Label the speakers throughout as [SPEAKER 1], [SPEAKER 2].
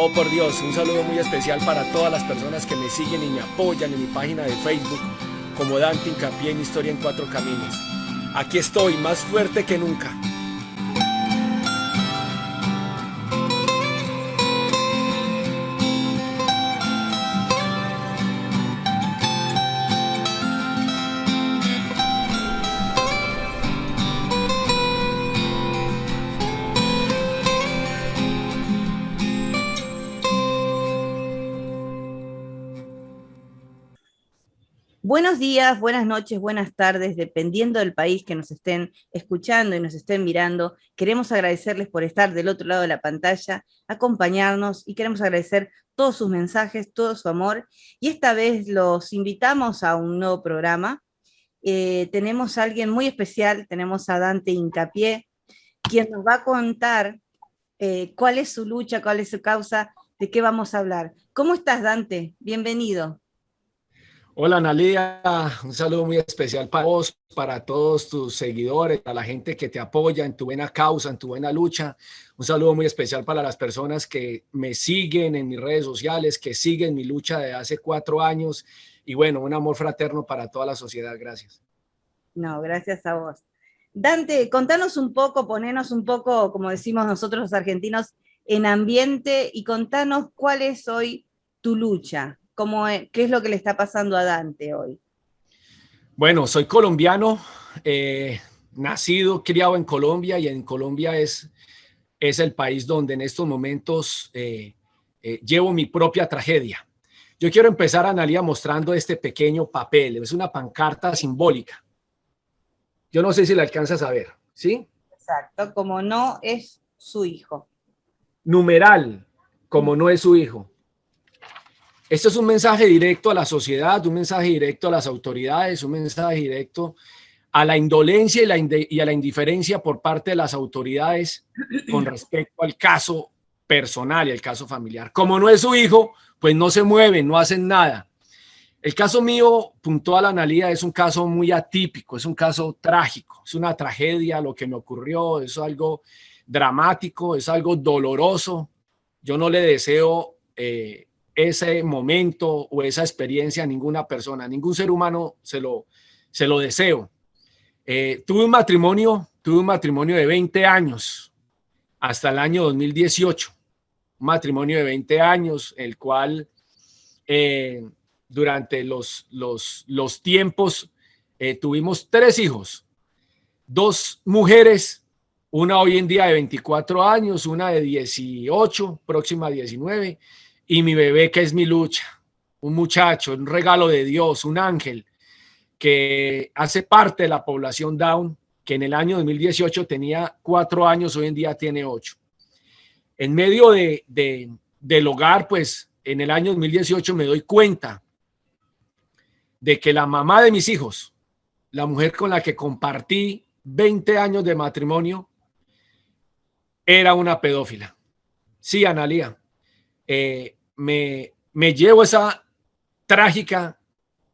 [SPEAKER 1] Oh, por Dios, un saludo muy especial para todas las personas que me siguen y me apoyan en mi página de Facebook como Dante Hincapié en Historia en Cuatro Caminos. Aquí estoy, más fuerte que nunca.
[SPEAKER 2] Buenos días, buenas noches, buenas tardes, dependiendo del país que nos estén escuchando y nos estén mirando. Queremos agradecerles por estar del otro lado de la pantalla, acompañarnos y queremos agradecer todos sus mensajes, todo su amor. Y esta vez los invitamos a un nuevo programa. Tenemos a alguien muy especial, tenemos a Dante Hincapié, quien nos va a contar cuál es su lucha, cuál es su causa, de qué vamos a hablar. ¿Cómo estás, Dante? Bienvenido.
[SPEAKER 1] Hola Analia, un saludo muy especial para vos, para todos tus seguidores, a la gente que te apoya en tu buena causa, en tu buena lucha. Un saludo muy especial para las personas que me siguen en mis redes sociales, que siguen mi lucha de hace 4 años. Y bueno, un amor fraterno para toda la sociedad. Gracias.
[SPEAKER 2] No, gracias a vos. Dante, contanos un poco, ponenos un poco, como decimos nosotros los argentinos, en ambiente y contanos cuál es hoy tu lucha, qué es lo que le está pasando a Dante hoy.
[SPEAKER 1] Bueno, soy colombiano, nacido, criado en Colombia y en Colombia es el país donde en estos momentos llevo mi propia tragedia. Yo quiero empezar, Analia, mostrando este pequeño papel. Es una pancarta simbólica. Yo no sé si la alcanzas a ver, ¿sí?
[SPEAKER 2] Exacto, como no es su hijo.
[SPEAKER 1] Numeral, como no es su hijo. Esto es un mensaje directo a la sociedad, un mensaje directo a las autoridades, un mensaje directo a la indolencia y a la indiferencia por parte de las autoridades con respecto al caso personal y al caso familiar. Como no es su hijo, pues no se mueven, no hacen nada. El caso mío, puntual Analía, es un caso muy atípico, es un caso trágico, es una tragedia lo que me ocurrió, es algo dramático, es algo doloroso. Yo no le deseo ese momento o esa experiencia a ninguna persona, a ningún ser humano se lo deseo. Tuve un matrimonio de 20 años hasta el año 2018, un matrimonio de 20 años, el cual eh, durante los tiempos tuvimos 3 hijos, 2 mujeres, una hoy en día de 24 años, una de 18, próxima a 19, y mi bebé que es mi lucha, un muchacho, un regalo de Dios, un ángel que hace parte de la población Down, que en el año 2018 tenía 4 años, hoy en día tiene 8. En medio del hogar, pues en el año 2018 me doy cuenta de que la mamá de mis hijos, la mujer con la que compartí 20 años de matrimonio, era una pedófila. Sí, Analía, me llevo esa trágica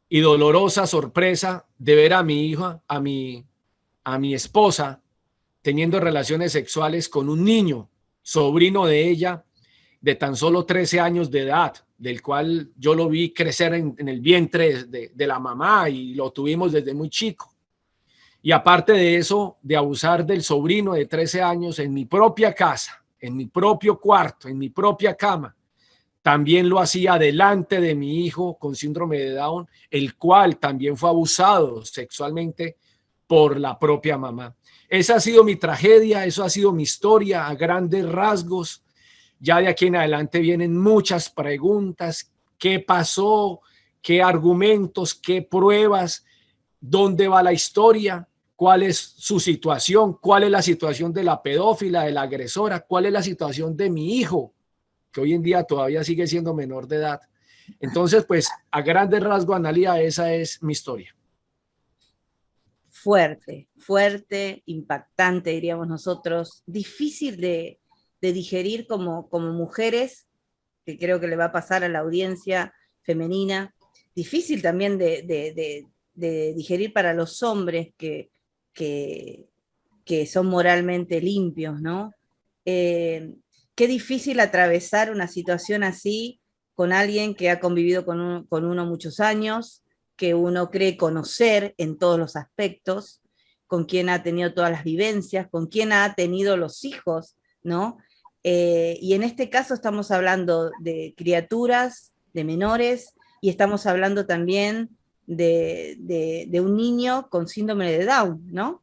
[SPEAKER 1] y dolorosa sorpresa de ver a mi hija, a mi esposa, teniendo relaciones sexuales con un niño, sobrino de ella, de tan solo 13 años de edad, del cual yo lo vi crecer en el vientre de la mamá y lo tuvimos desde muy chico. Y aparte de eso, de abusar del sobrino de 13 años en mi propia casa, en mi propio cuarto, en mi propia cama, también lo hacía delante de mi hijo con síndrome de Down, el cual también fue abusado sexualmente por la propia mamá. Esa ha sido mi tragedia, eso ha sido mi historia a grandes rasgos. Ya de aquí en adelante vienen muchas preguntas. ¿Qué pasó? ¿Qué argumentos? ¿Qué pruebas? ¿Dónde va la historia? ¿Cuál es su situación? ¿Cuál es la situación de la pedófila, de la agresora? ¿Cuál es la situación de mi hijo, que hoy en día todavía sigue siendo menor de edad? Entonces, pues, a grandes rasgos, Analia, esa es mi historia.
[SPEAKER 2] Fuerte, fuerte, impactante, diríamos nosotros, difícil de digerir como mujeres, que creo que le va a pasar a la audiencia femenina, difícil también de digerir para los hombres que, que son moralmente limpios, ¿no? qué difícil atravesar una situación así con alguien que ha convivido con uno muchos años, que uno cree conocer en todos los aspectos, con quien ha tenido todas las vivencias, con quien ha tenido los hijos, ¿no? Y en este caso estamos hablando de criaturas, de menores, y estamos hablando también de un niño con síndrome de Down, ¿no?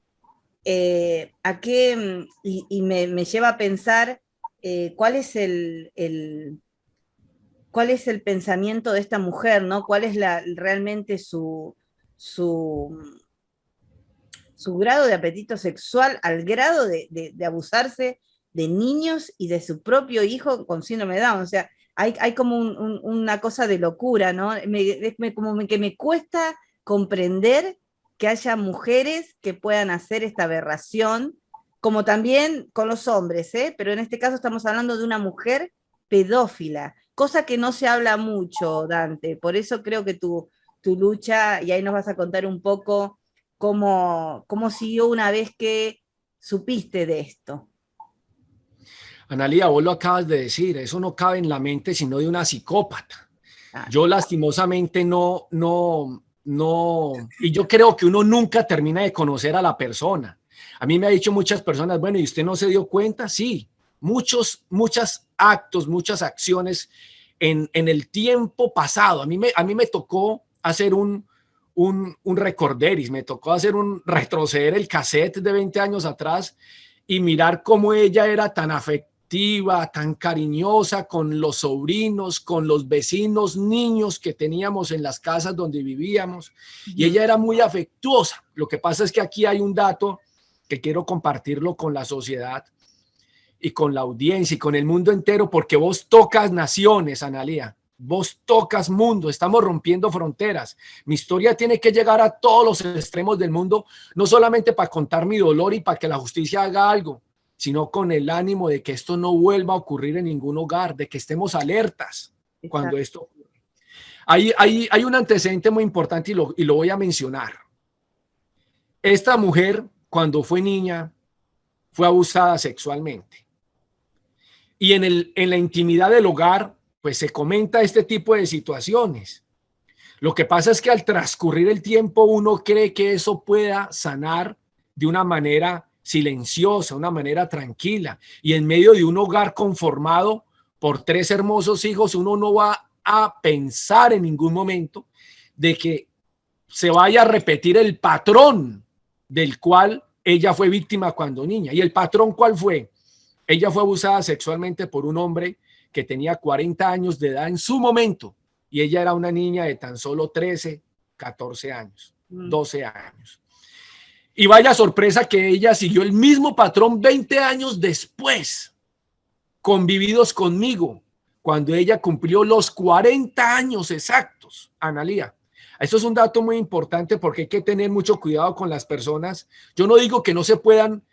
[SPEAKER 2] Y me lleva a pensar cuál es cuál es el pensamiento de esta mujer, ¿no? ¿Cuál es realmente su, su grado de apetito sexual al grado de abusarse de niños y de su propio hijo con síndrome de Down? O sea, hay como una cosa de locura, ¿no? Como que me cuesta comprender que haya mujeres que puedan hacer esta aberración, como también con los hombres, ¿eh? Pero en este caso estamos hablando de una mujer pedófila, cosa que no se habla mucho, Dante. Por eso creo que tu lucha, y ahí nos vas a contar un poco cómo siguió una vez que supiste de esto.
[SPEAKER 1] Analía, vos lo acabas de decir, eso no cabe en la mente sino de una psicópata.
[SPEAKER 2] Ah,
[SPEAKER 1] Yo lastimosamente y yo creo que uno nunca termina de conocer a la persona. A mí me ha dicho muchas personas, bueno, ¿y usted no se dio cuenta? Sí, muchos actos, muchas acciones en el tiempo pasado. A mí me tocó hacer un recorderis, me tocó hacer retroceder el cassette de 20 años atrás y mirar cómo ella era tan afectiva, tan cariñosa con los sobrinos, con los vecinos niños que teníamos en las casas donde vivíamos, y ella era muy afectuosa. Lo que pasa es que aquí hay un dato que quiero compartirlo con la sociedad y con la audiencia y con el mundo entero, porque vos tocas naciones, Analía. Vos tocas mundo, estamos rompiendo fronteras. Mi historia tiene que llegar a todos los extremos del mundo, no solamente para contar mi dolor y para que la justicia haga algo, sino con el ánimo de que esto no vuelva a ocurrir en ningún hogar, de que estemos alertas cuando esto ocurre. Hay un antecedente muy importante y lo voy a mencionar. Esta mujer, cuando fue niña, fue abusada sexualmente. Y en la intimidad del hogar, pues se comenta este tipo de situaciones. Lo que pasa es que al transcurrir el tiempo uno cree que eso pueda sanar de una manera silenciosa, una manera tranquila, y en medio de un hogar conformado por 3 hermosos hijos, uno no va a pensar en ningún momento de que se vaya a repetir el patrón del cual ella fue víctima cuando niña. ¿Y el patrón cuál fue? Ella fue abusada sexualmente por un hombre que tenía 40 años de edad en su momento, y ella era una niña de tan solo 13, 14 años, 12 años. Y vaya sorpresa que ella siguió el mismo patrón 20 años después, convividos conmigo, cuando ella cumplió los 40 años exactos, Analía. Esto es un dato muy importante porque hay que tener mucho cuidado con las personas. Yo no digo que no se puedan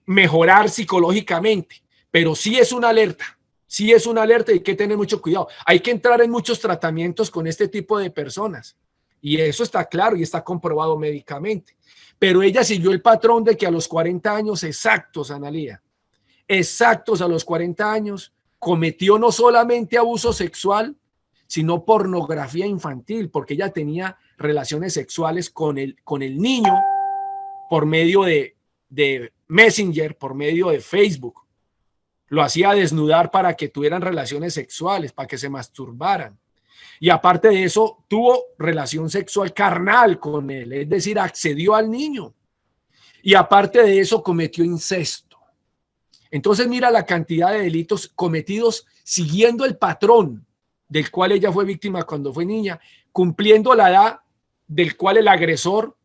[SPEAKER 1] mejorar psicológicamente, pero sí es una alerta y hay que tener mucho cuidado. Hay que entrar en muchos tratamientos con este tipo de personas, y eso está claro y está comprobado médicamente. Pero ella siguió el patrón de que a los 40 años exactos, Analía, exactos a los 40 años, cometió no solamente abuso sexual, sino pornografía infantil, porque ella tenía relaciones sexuales con el niño por medio de Messenger, por medio de Facebook. Lo hacía desnudar para que tuvieran relaciones sexuales, para que se masturbaran. Y aparte de eso, tuvo relación sexual carnal con él, es decir, accedió al niño. Y aparte de eso, cometió incesto. Entonces, mira la cantidad de delitos cometidos siguiendo el patrón del cual ella fue víctima cuando fue niña, cumpliendo la edad del cual el agresor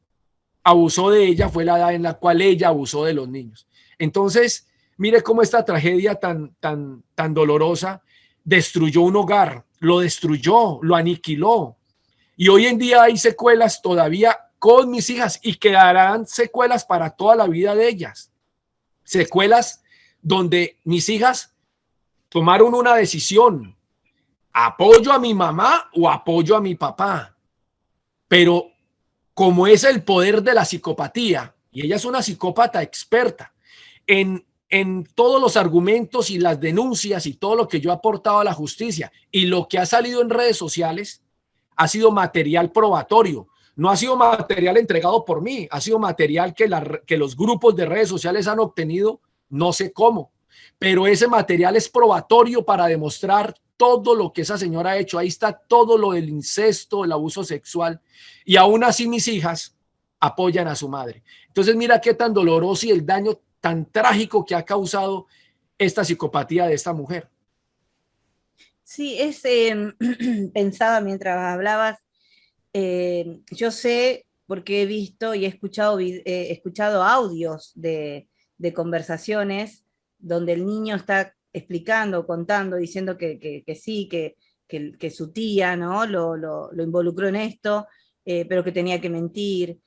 [SPEAKER 1] abusó de ella, fue la edad en la cual ella abusó de los niños. Entonces, mire cómo esta tragedia tan dolorosa destruyó un hogar, lo destruyó, lo aniquiló. Y hoy en día hay secuelas todavía con mis hijas y quedarán secuelas para toda la vida de ellas. Secuelas donde mis hijas tomaron una decisión: apoyo a mi mamá o apoyo a mi papá. Pero como es el poder de la psicopatía, y ella es una psicópata experta en en todos los argumentos y las denuncias y todo lo que yo he aportado a la justicia y lo que ha salido en redes sociales ha sido material probatorio. No ha sido material entregado por mí, ha sido material que los grupos de redes sociales han obtenido, no sé cómo, pero ese material es probatorio para demostrar todo lo que esa señora ha hecho. Ahí está todo lo del incesto, el abuso sexual, y aún así mis hijas apoyan a su madre. Entonces mira qué tan doloroso y el daño tan trágico que ha causado esta psicopatía de esta mujer.
[SPEAKER 2] Sí, pensaba mientras hablabas, yo sé porque he visto y he escuchado audios de conversaciones donde el niño está explicando, contando, diciendo que sí, que su tía, ¿no? lo involucró en esto, pero que tenía que mentir.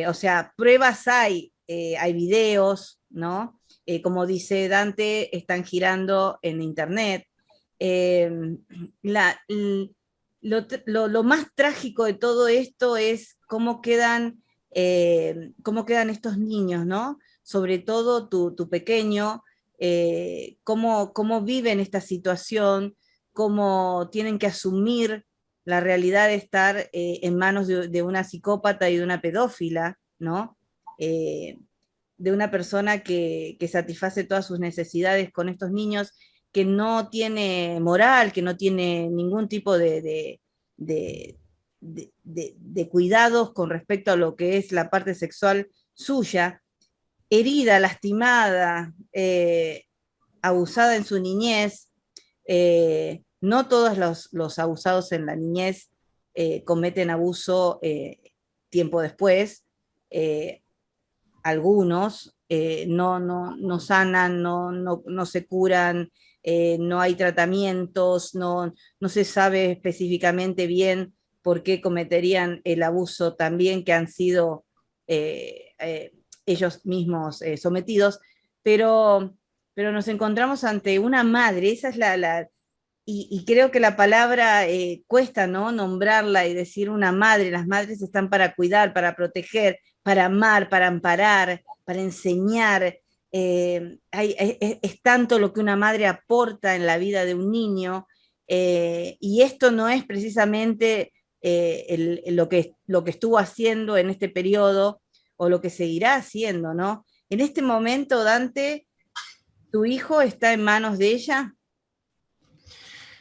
[SPEAKER 2] O sea, pruebas hay videos, ¿no? Como dice Dante, están girando en internet. Eh, la, lo más trágico de todo esto es cómo quedan estos niños, ¿no? Sobre todo tu pequeño, cómo viven esta situación, cómo tienen que asumir la realidad de estar en manos de una psicópata y de una pedófila, ¿no? De una persona que satisface todas sus necesidades con estos niños, que no tiene moral, que no tiene ningún tipo de cuidados con respecto a lo que es la parte sexual suya, herida, lastimada, abusada en su niñez. No todos los abusados en la niñez cometen abuso tiempo después. Algunos no sanan, no se curan, no hay tratamientos, no se sabe específicamente bien por qué cometerían el abuso también que han sido ellos mismos sometidos, pero nos encontramos ante una madre. Esa es y creo que la palabra cuesta, ¿no? Nombrarla y decir una madre. Las madres están para cuidar, para proteger, para amar, para amparar, para enseñar. Es tanto lo que una madre aporta en la vida de un niño, y esto no es precisamente lo que estuvo haciendo en este periodo o lo que seguirá haciendo, ¿no? En este momento, Dante, ¿tu hijo está en manos de ella?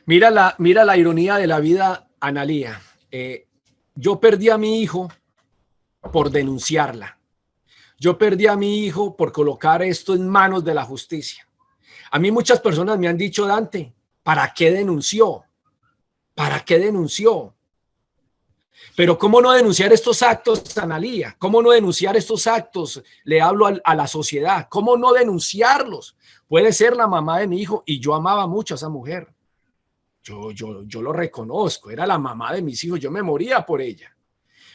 [SPEAKER 1] Mira la ironía de la vida, Analía. Yo perdí a mi hijo por denunciarla. Yo perdí a mi hijo por colocar esto en manos de la justicia. A mí muchas personas me han dicho, Dante, ¿para qué denunció? ¿Para qué denunció? Pero ¿cómo no denunciar estos actos, Analía? ¿Cómo no denunciar estos actos? Le hablo a la sociedad. ¿Cómo no denunciarlos? Puede ser la mamá de mi hijo, y yo amaba mucho a esa mujer. Yo lo reconozco, era la mamá de mis hijos, yo me moría por ella.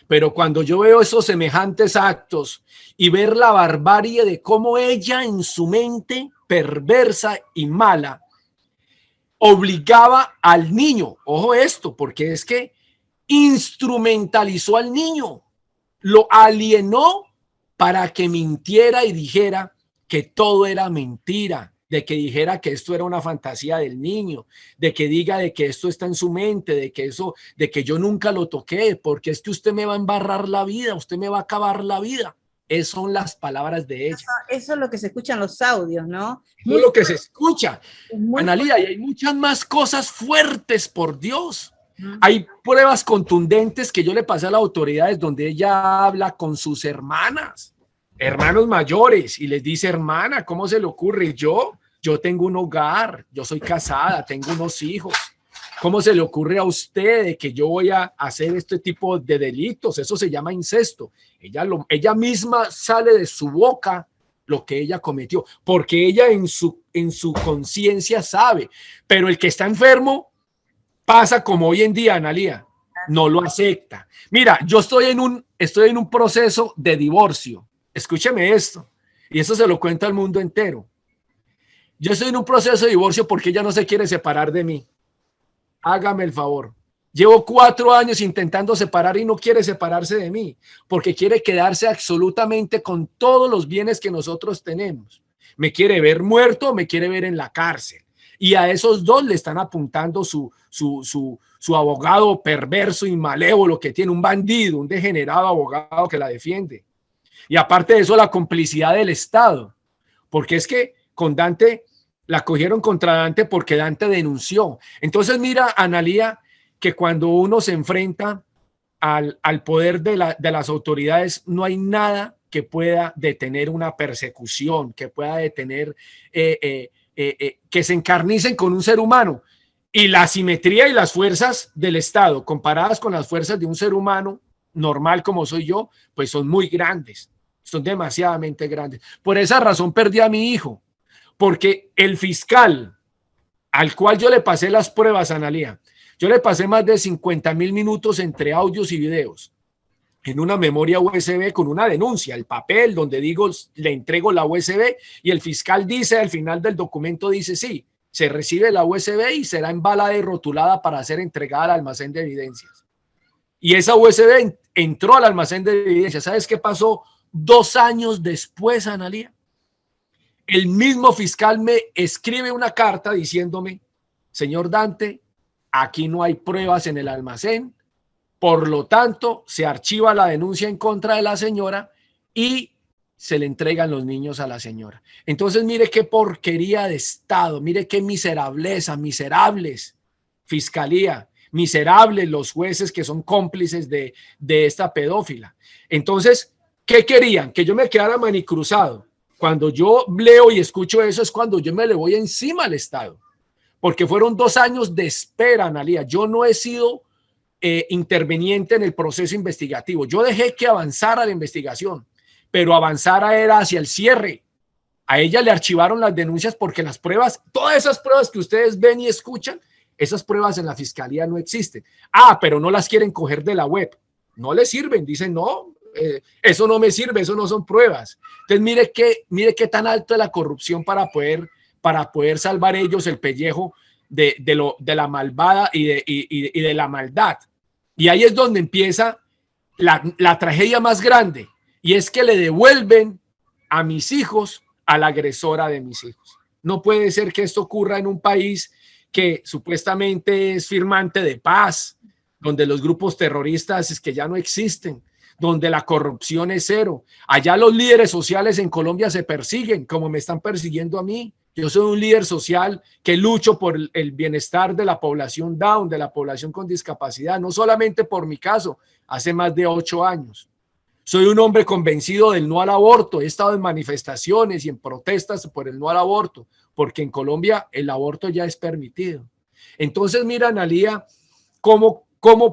[SPEAKER 1] Pero cuando yo veo esos semejantes actos y ver la barbarie de cómo ella en su mente perversa y mala obligaba al niño, ojo esto, porque es que instrumentalizó al niño, lo alienó para que mintiera y dijera que todo era mentira, de que dijera que esto era una fantasía del niño, de que diga de que esto está en su mente, de que yo nunca lo toqué, porque es que usted me va a embarrar la vida, usted me va a acabar la vida. Esas son las palabras de ella.
[SPEAKER 2] Eso es lo que se escucha en los audios, ¿no?
[SPEAKER 1] Eso es lo que se escucha. Analía, y hay muchas más cosas fuertes, por Dios. Hay pruebas contundentes que yo le pasé a las autoridades donde ella habla con sus hermanos mayores, y les dice, hermana, ¿cómo se le ocurre? Yo tengo un hogar, yo soy casada, tengo unos hijos. ¿Cómo se le ocurre a usted de que yo voy a hacer este tipo de delitos? Eso se llama incesto. Ella misma sale de su boca lo que ella cometió, porque ella en su conciencia sabe, pero el que está enfermo pasa como hoy en día, Analía, no lo acepta. Mira, yo estoy en un proceso de divorcio. Escúcheme esto, y eso se lo cuento al mundo entero. Yo estoy en un proceso de divorcio porque ella no se quiere separar de mí. Hágame el favor. Llevo 4 años intentando separar y no quiere separarse de mí, porque quiere quedarse absolutamente con todos los bienes que nosotros tenemos. ¿Me quiere ver muerto o me quiere ver en la cárcel? Y a esos dos le están apuntando su abogado perverso y malévolo que tiene, un bandido, un degenerado abogado que la defiende. Y aparte de eso, la complicidad del Estado, porque es que con Dante la cogieron contra Dante porque Dante denunció. Entonces mira, Analía, que cuando uno se enfrenta al poder de las autoridades, no hay nada que pueda detener una persecución, que pueda detener, que se encarnicen con un ser humano. Y la simetría y las fuerzas del Estado, comparadas con las fuerzas de un ser humano normal como soy yo, pues son muy grandes, son demasiadamente grandes. Por esa razón perdí a mi hijo, porque el fiscal al cual yo le pasé las pruebas, Analía, yo le pasé más de 50.000 minutos entre audios y videos en una memoria USB con una denuncia, el papel donde digo, le entrego la USB y el fiscal dice al final del documento, dice sí, se recibe la USB y será embalada y rotulada para ser entregada al almacén de evidencias. Y esa USB entró al almacén de evidencias. ¿Sabes qué pasó 2 años después, Analía? El mismo fiscal me escribe una carta diciéndome, señor Dante, aquí no hay pruebas en el almacén, por lo tanto, se archiva la denuncia en contra de la señora y se le entregan los niños a la señora. Entonces, mire qué porquería de Estado, mire qué miserableza, miserables fiscalía, miserables los jueces que son cómplices de esta pedófila. Entonces, ¿qué querían? Que yo me quedara manicruzado. Cuando yo leo y escucho eso es cuando yo me le voy encima al Estado, porque fueron 2 años de espera, Analía. Yo no he sido interveniente en el proceso investigativo. Yo dejé que avanzara la investigación, pero avanzara era hacia el cierre. A ella le archivaron las denuncias porque las pruebas, todas esas pruebas que ustedes ven y escuchan, esas pruebas en la fiscalía no existen. Ah, pero no las quieren coger de la web. No les sirven. Dicen, no, eso no me sirve, eso no son pruebas. Entonces, mire qué tan alto es la corrupción para poder salvar ellos el pellejo de la malvada y de la maldad. Y ahí es donde empieza la tragedia más grande, y es que le devuelven a mis hijos a la agresora de mis hijos. No puede ser que esto ocurra en un país que supuestamente es firmante de paz, donde los grupos terroristas es que ya no existen, donde la corrupción es cero. Allá los líderes sociales en Colombia se persiguen, como me están persiguiendo a mí. Yo soy un líder social que lucho por el bienestar de la población down, de la población con discapacidad, no solamente por mi caso, hace más de 8 años. Soy un hombre convencido del no al aborto. He estado en manifestaciones y en protestas por el no al aborto, porque en Colombia el aborto ya es permitido. Entonces, mira, Analía, cómo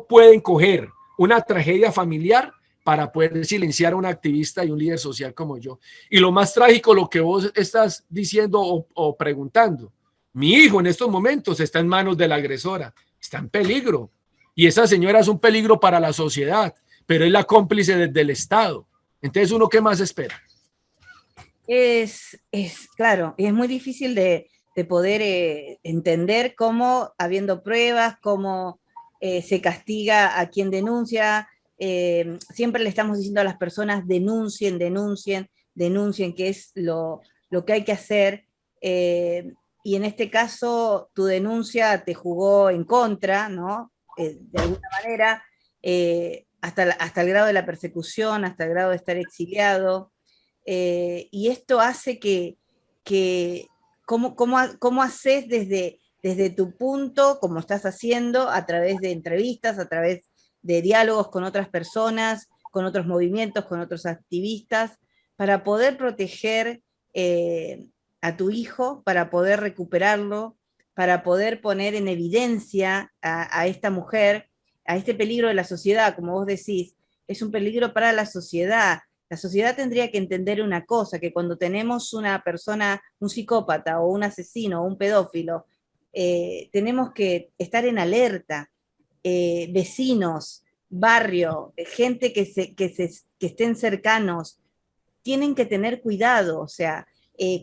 [SPEAKER 1] pueden coger una tragedia familiar para poder silenciar a un activista y un líder social como yo. Y lo más trágico, lo que vos estás diciendo o preguntando, mi hijo en estos momentos está en manos de la agresora, está en peligro. Y esa señora es un peligro para la sociedad, pero es la cómplice del Estado. Entonces, ¿uno qué más espera?
[SPEAKER 2] Claro, y es muy difícil de poder entender cómo, habiendo pruebas, cómo se castiga a quien denuncia. Siempre le estamos diciendo a las personas, denuncien, denuncien, denuncien, que es lo que hay que hacer. Y en este caso, tu denuncia te jugó en contra, ¿no? De alguna manera, hasta el grado de la persecución, hasta el grado de estar exiliado. Y esto hace que ¿cómo haces desde tu punto, como estás haciendo, a través de entrevistas, a través de diálogos con otras personas, con otros movimientos, con otros activistas, para poder proteger a tu hijo, para poder recuperarlo, para poder poner en evidencia a esta mujer, a este peligro de la sociedad, como vos decís, es un peligro para la sociedad. La sociedad tendría que entender una cosa, que cuando tenemos una persona, un psicópata o un asesino o un pedófilo, tenemos que estar en alerta. Vecinos, barrio, gente que estén cercanos, tienen que tener cuidado. O sea,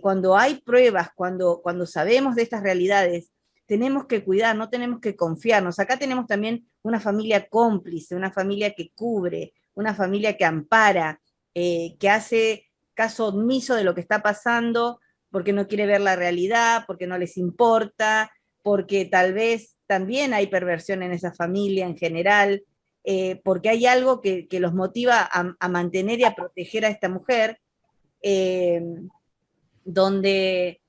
[SPEAKER 2] cuando hay pruebas, cuando sabemos de estas realidades, tenemos que cuidar, no tenemos que confiarnos. Acá tenemos también una familia cómplice, una familia que cubre, una familia que ampara, que hace caso omiso de lo que está pasando porque no quiere ver la realidad, porque no les importa, porque tal vez también hay perversión en esa familia en general, porque hay algo que los motiva a mantener y a proteger a esta mujer, donde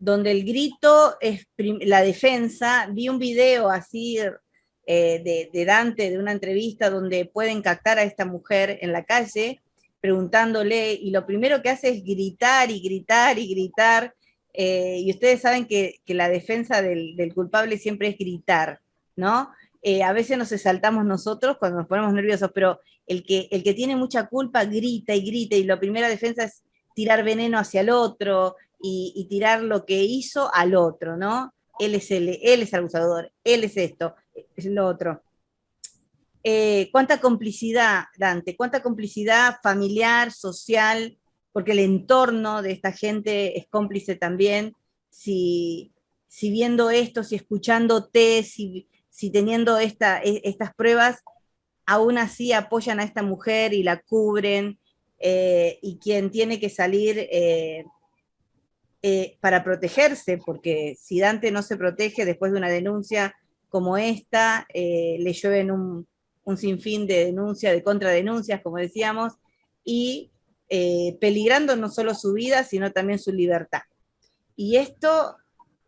[SPEAKER 2] el grito es la defensa. Vi un video así de Dante, de una entrevista donde pueden captar a esta mujer en la calle preguntándole, y lo primero que hace es gritar y gritar y gritar, y ustedes saben que la defensa del culpable siempre es gritar, ¿no? A veces nos exaltamos nosotros cuando nos ponemos nerviosos, pero el que tiene mucha culpa grita y grita, y la primera defensa es tirar veneno hacia el otro, y tirar lo que hizo al otro, ¿no? Él es el abusador, él es esto, es lo otro. Cuánta complicidad, Dante, cuánta complicidad familiar, social, porque el entorno de esta gente es cómplice también. Si viendo esto, si escuchándote, si teniendo estas pruebas, aún así apoyan a esta mujer y la cubren, y quien tiene que salir para protegerse, porque si Dante no se protege después de una denuncia como esta, le llueven un sinfín de denuncias, de contradenuncias, como decíamos, y peligrando no solo su vida, sino también su libertad. Y esto,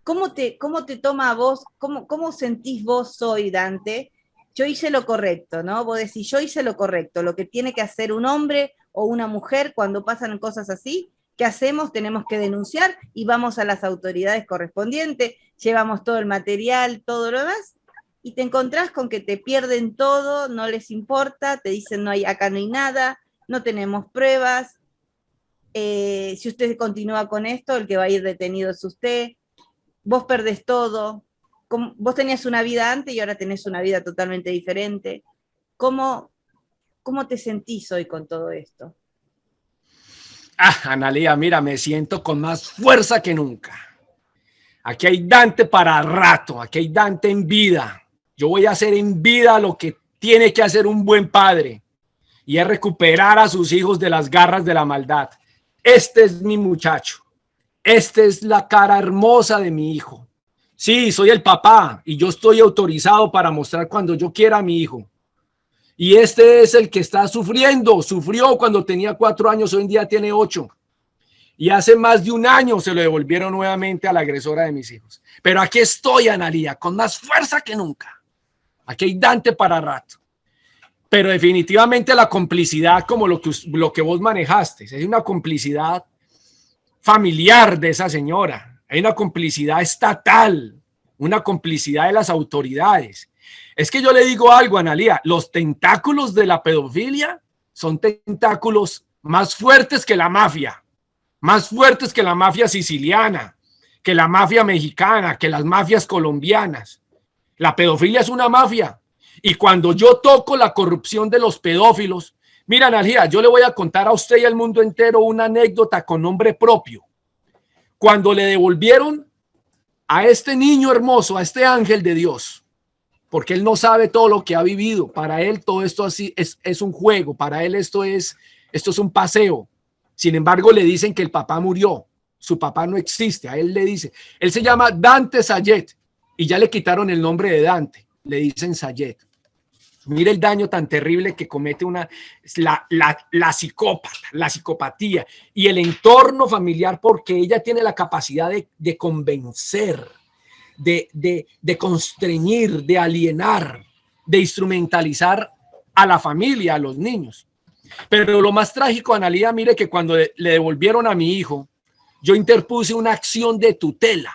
[SPEAKER 2] ¿cómo te toma a vos? ¿Cómo sentís vos hoy, Dante? Yo hice lo correcto, ¿no? Vos decís, yo hice lo correcto, lo que tiene que hacer un hombre o una mujer cuando pasan cosas así. ¿Qué hacemos? Tenemos que denunciar y vamos a las autoridades correspondientes, llevamos todo el material, todo lo demás, y te encontrás con que te pierden todo, no les importa, te dicen acá no hay nada, no tenemos pruebas, si usted continúa con esto, el que va a ir detenido es usted, vos perdés todo, vos tenías una vida antes y ahora tenés una vida totalmente diferente. ¿Cómo te sentís hoy con todo esto?
[SPEAKER 1] Analía, mira, me siento con más fuerza que nunca. Aquí hay Dante para rato, aquí hay Dante en vida. Yo voy a hacer en vida lo que tiene que hacer un buen padre, y es recuperar a sus hijos de las garras de la maldad. Este es mi muchacho. Esta es la cara hermosa de mi hijo. Sí, soy el papá y yo estoy autorizado para mostrar cuando yo quiera a mi hijo. Y este es el que está sufriendo. Sufrió cuando tenía 4 años, hoy en día tiene 8. Y hace más de un año se lo devolvieron nuevamente a la agresora de mis hijos. Pero aquí estoy, Analía, con más fuerza que nunca. Aquí hay Dante para rato. Pero definitivamente la complicidad, como lo que vos manejaste, es una complicidad familiar de esa señora. Hay una complicidad estatal, una complicidad de las autoridades. Es que yo le digo algo, Analía, los tentáculos de la pedofilia son tentáculos más fuertes que la mafia, más fuertes que la mafia siciliana, que la mafia mexicana, que las mafias colombianas. La pedofilia es una mafia. Y cuando yo toco la corrupción de los pedófilos, mira, Analía, yo le voy a contar a usted y al mundo entero una anécdota con nombre propio. Cuando le devolvieron a este niño hermoso, a este ángel de Dios, porque él no sabe todo lo que ha vivido. Para él todo esto así es un juego. Para él esto es un paseo. Sin embargo, le dicen que el papá murió. Su papá no existe. A él le dice, él se llama Dante Sayet y ya le quitaron el nombre de Dante. Le dicen Sayet. Mire el daño tan terrible que comete la psicópata, la psicopatía y el entorno familiar, porque ella tiene la capacidad de convencer, de constreñir, de alienar, de instrumentalizar a la familia, a los niños. Pero lo más trágico, Analía, mire que cuando le devolvieron a mi hijo, yo interpuse una acción de tutela.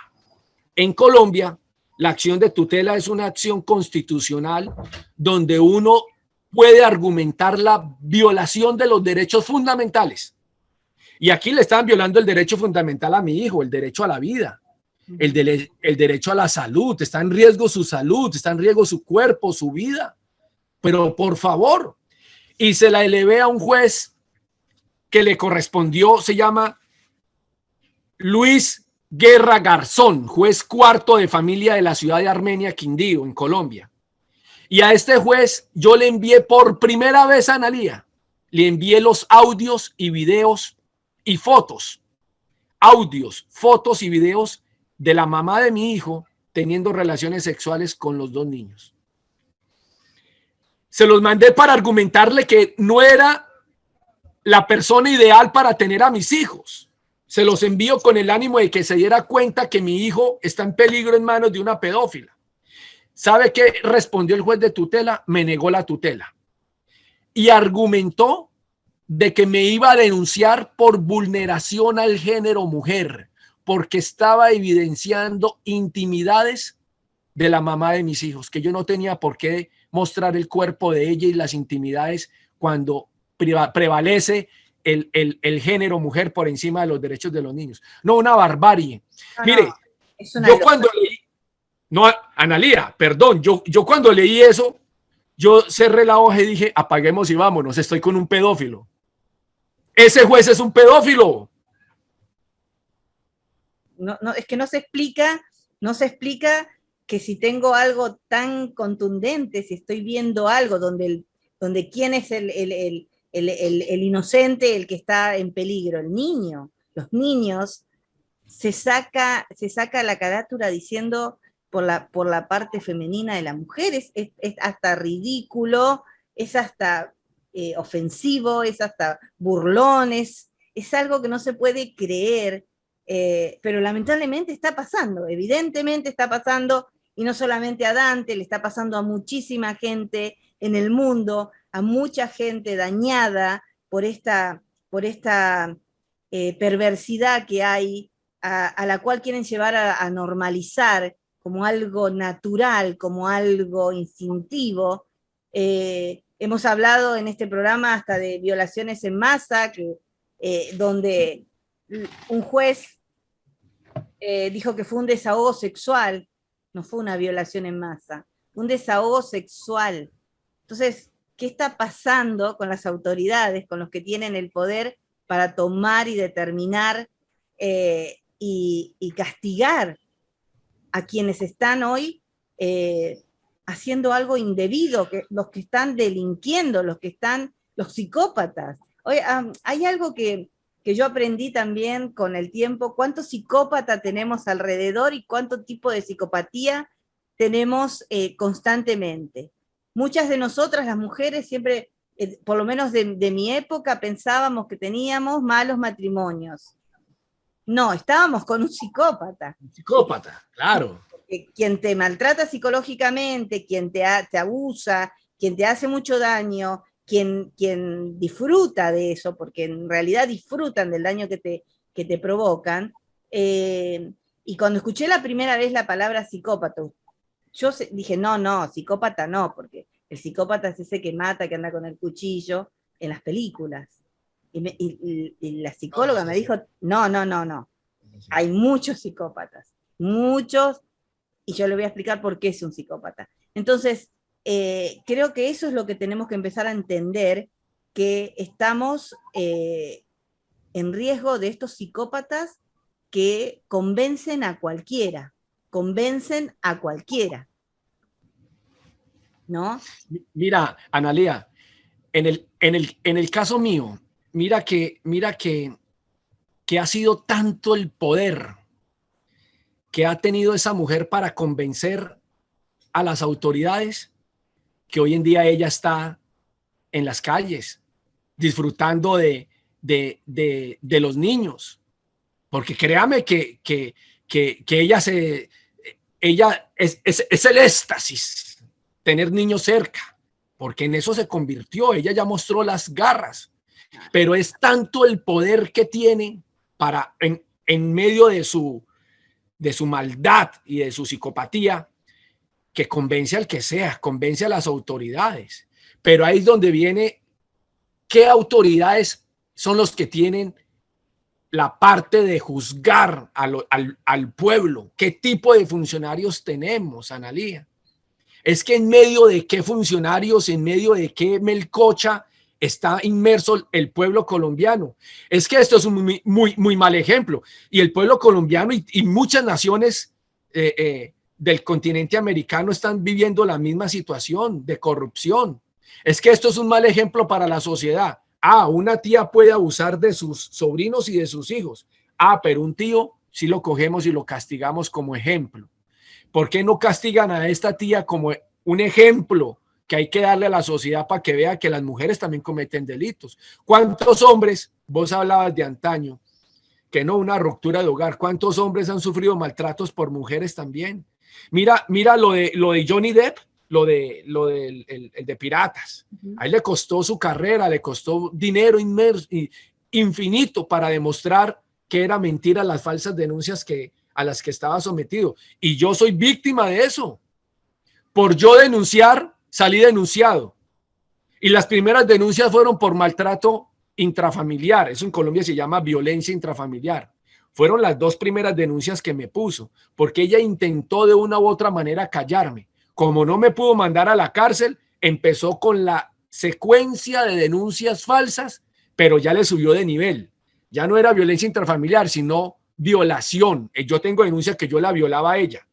[SPEAKER 1] En Colombia, la acción de tutela es una acción constitucional donde uno puede argumentar la violación de los derechos fundamentales. Y aquí le están violando el derecho fundamental a mi hijo, el derecho a la vida, el derecho a la salud. Está en riesgo su salud, está en riesgo su cuerpo, su vida. Pero por favor, y se la elevé a un juez que le correspondió, se llama Luis Guerra Garzón, juez cuarto de familia de la ciudad de Armenia, Quindío, en Colombia. Y a este juez yo le envié por primera vez a Analía, le envié los audios y videos y fotos audios, fotos y videos de la mamá de mi hijo teniendo relaciones sexuales con los 2 niños. Se los mandé para argumentarle que no era la persona ideal para tener a mis hijos. Se los envío con el ánimo de que se diera cuenta que mi hijo está en peligro en manos de una pedófila. ¿Sabe qué respondió el juez de tutela? Me negó la tutela y argumentó de que me iba a denunciar por vulneración al género mujer, porque estaba evidenciando intimidades de la mamá de mis hijos, que yo no tenía por qué mostrar el cuerpo de ella y las intimidades cuando prevalece el género mujer por encima de los derechos de los niños. No, una barbarie. No, mire, no, yo cuando leí, no, Analía, perdón, yo cuando leí eso, yo cerré la hoja y dije, apaguemos y vámonos, estoy con un pedófilo. Ese juez es un pedófilo.
[SPEAKER 2] No, es que no se explica que si tengo algo tan contundente, si estoy viendo algo donde quién es el inocente, el que está en peligro, el niño. Los niños se saca la carátula diciendo por la parte femenina de la mujer, es hasta ridículo, es hasta ofensivo, es hasta burlón, es algo que no se puede creer, pero lamentablemente está pasando, evidentemente está pasando, y no solamente a Dante, le está pasando a muchísima gente en el mundo, a mucha gente dañada por esta perversidad que hay, a la cual quieren llevar a normalizar como algo natural, como algo instintivo. Hemos hablado en este programa hasta de violaciones en masa, donde un juez dijo que fue un desahogo sexual, no fue una violación en masa, un desahogo sexual. Entonces, ¿qué está pasando con las autoridades, con los que tienen el poder para tomar y determinar y castigar a quienes están hoy haciendo algo indebido, los que están delinquiendo, los psicópatas? Oye, hay algo que yo aprendí también con el tiempo: cuánto psicópata tenemos alrededor y cuánto tipo de psicopatía tenemos constantemente. Muchas de nosotras, las mujeres, siempre, por lo menos de mi época, pensábamos que teníamos malos matrimonios. No, estábamos con un psicópata.
[SPEAKER 1] Un psicópata, claro.
[SPEAKER 2] Quien te maltrata psicológicamente, quien te abusa, quien te hace mucho daño, quien disfruta de eso, porque en realidad disfrutan del daño que te provocan. Y cuando escuché la primera vez la palabra psicópata, yo dije, no, psicópata no, porque el psicópata es ese que mata, que anda con el cuchillo en las películas. Y la psicóloga me dijo, no, hay muchos psicópatas, muchos, y yo le voy a explicar por qué es un psicópata. Entonces, creo que eso es lo que tenemos que empezar a entender, que estamos en riesgo de estos psicópatas que convencen a cualquiera, ¿no?
[SPEAKER 1] Mira, Analía, en el caso mío, mira que ha sido tanto el poder que ha tenido esa mujer para convencer a las autoridades, que hoy en día ella está en las calles disfrutando de los niños, porque créame que ella es el éxtasis tener niños cerca, porque en eso se convirtió. Ella ya mostró las garras, pero es tanto el poder que tiene para en medio de su maldad y de su psicopatía, que convence al que sea, convence a las autoridades. Pero ahí es donde viene qué autoridades son los que tienen la parte de juzgar al pueblo, qué tipo de funcionarios tenemos, Analía. Es que en medio de qué funcionarios, en medio de qué melcocha está inmerso el pueblo colombiano. Es que esto es un muy mal ejemplo. Y el pueblo colombiano y muchas naciones del continente americano están viviendo la misma situación de corrupción. Es que esto es un mal ejemplo para la sociedad. Una tía puede abusar de sus sobrinos y de sus hijos. Ah, pero un tío sí lo cogemos y lo castigamos como ejemplo. ¿Por qué no castigan a esta tía como un ejemplo que hay que darle a la sociedad para que vea que las mujeres también cometen delitos? ¿Cuántos hombres, vos hablabas de antaño, que no una ruptura de hogar, cuántos hombres han sufrido maltratos por mujeres también? Mira lo de Johnny Depp, el de Piratas. A él le costó su carrera, le costó dinero infinito para demostrar que era mentira las falsas denuncias a las que estaba sometido. Y yo soy víctima de eso. Por yo denunciar, salí denunciado. Y las primeras denuncias fueron por maltrato intrafamiliar. Eso en Colombia se llama violencia intrafamiliar. Fueron las dos primeras denuncias que me puso, porque ella intentó de una u otra manera callarme. Como no me pudo mandar a la cárcel, empezó con la secuencia de denuncias falsas, pero ya le subió de nivel. Ya no era violencia intrafamiliar, sino violación. Yo tengo denuncia que yo la violaba a ella.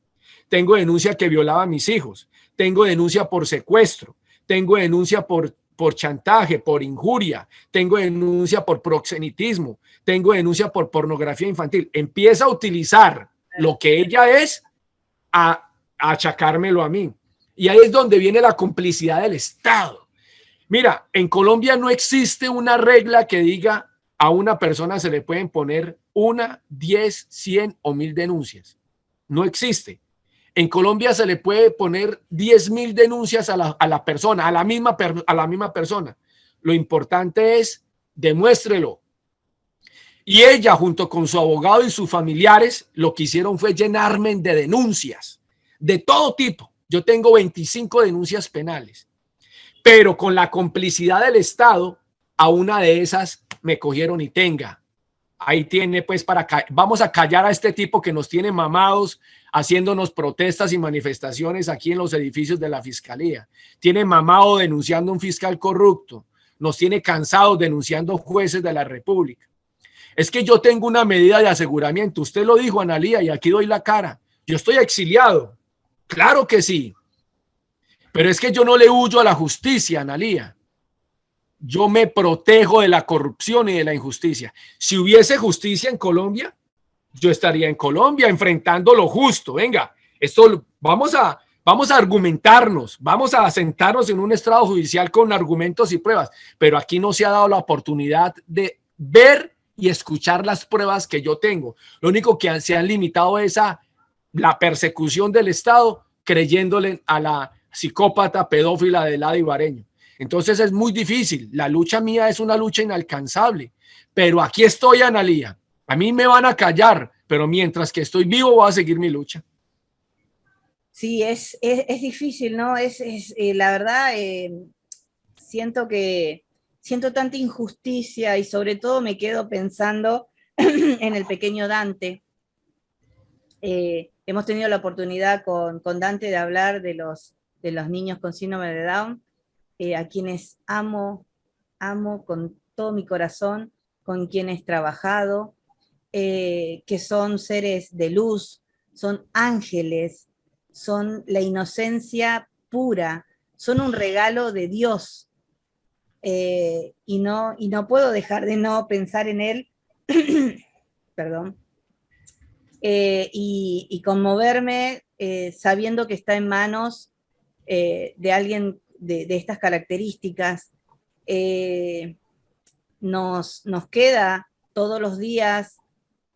[SPEAKER 1] Tengo denuncia que violaba a mis hijos. Tengo denuncia por secuestro. Tengo denuncia por chantaje, por injuria. Tengo denuncia por proxenetismo. Tengo denuncia por pornografía infantil. Empieza a utilizar lo que ella es a achacármelo a mí. Y ahí es donde viene la complicidad del Estado. Mira, en Colombia no existe una regla que diga a una persona se le pueden poner 1, 10, 100 o 1000 denuncias. No existe. En Colombia se le puede poner 10.000 denuncias a la persona, a la misma persona. Lo importante es demuéstrelo. Y ella, junto con su abogado y sus familiares, lo que hicieron fue llenarme de denuncias de todo tipo. Yo tengo 25 denuncias penales, pero con la complicidad del Estado, a una de esas me cogieron y tenga. Ahí tiene pues vamos a callar a este tipo que nos tiene mamados haciéndonos protestas y manifestaciones aquí en los edificios de la fiscalía. Tiene mamado denunciando a un fiscal corrupto. Nos tiene cansados denunciando jueces de la República. Es que yo tengo una medida de aseguramiento. Usted lo dijo, Analía, y aquí doy la cara. Yo estoy exiliado. Claro que sí. Pero es que yo no le huyo a la justicia, Analía. Yo me protejo de la corrupción y de la injusticia. Si hubiese justicia en Colombia, yo estaría en Colombia enfrentando lo justo. Venga, esto vamos a argumentarnos, vamos a sentarnos en un estrado judicial con argumentos y pruebas, pero aquí no se ha dado la oportunidad de ver y escuchar las pruebas que yo tengo. Lo único que se han limitado es a la persecución del Estado, creyéndole a la psicópata pedófila de Lada Ibareño. Entonces es muy difícil. La lucha mía es una lucha inalcanzable. Pero aquí estoy, Analía. A mí me van a callar, pero mientras que estoy vivo voy a seguir mi lucha.
[SPEAKER 2] Sí, es difícil, ¿no? La verdad, siento tanta injusticia y sobre todo me quedo pensando en el pequeño Dante. Hemos tenido la oportunidad con Dante de hablar de los niños con síndrome de Down, a quienes amo con todo mi corazón, con quienes he trabajado, que son seres de luz, son ángeles, son la inocencia pura, son un regalo de Dios. Y no puedo dejar de no pensar en él, perdón, y conmoverme sabiendo que está en manos de alguien de estas características. Nos queda todos los días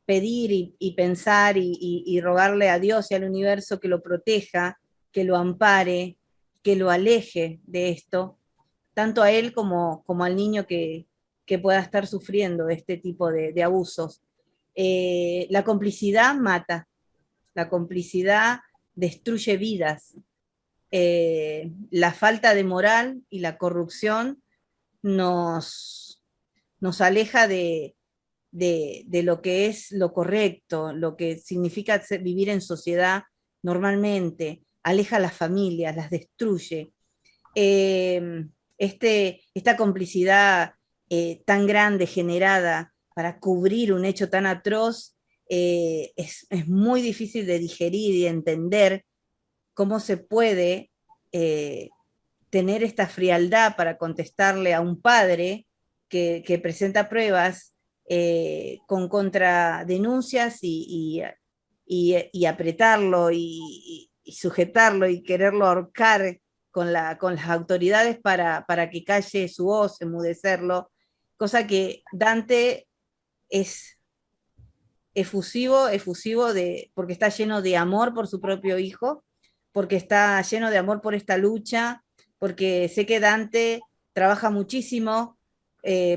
[SPEAKER 2] pedir y pensar y rogarle a Dios y al universo que lo proteja, que lo ampare, que lo aleje de esto, tanto a él como al niño que pueda estar sufriendo este tipo de abusos. La complicidad mata, la complicidad destruye vidas. La falta de moral y la corrupción nos aleja de lo que es lo correcto, lo que significa vivir en sociedad normalmente, aleja a las familias, las destruye. Esta complicidad tan grande generada para cubrir un hecho tan atroz es muy difícil de digerir y entender cómo se puede tener esta frialdad para contestarle a un padre que presenta pruebas con contradenuncias y apretarlo y sujetarlo y quererlo ahorcar con las autoridades para que calle su voz, enmudecerlo, cosa que Dante es efusivo porque está lleno de amor por su propio hijo, porque está lleno de amor por esta lucha, porque sé que Dante trabaja muchísimo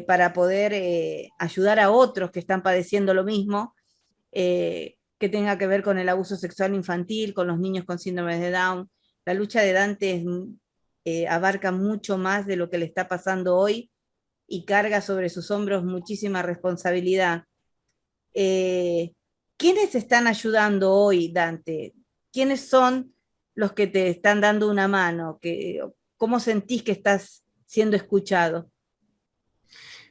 [SPEAKER 2] para poder ayudar a otros que están padeciendo lo mismo, que tenga que ver con el abuso sexual infantil, con los niños con síndrome de Down. La lucha de Dante abarca mucho más de lo que le está pasando hoy y carga sobre sus hombros muchísima responsabilidad. ¿Quiénes están ayudando hoy, Dante? ¿Quiénes son los que te están dando una mano? ¿Cómo sentís que estás siendo escuchado?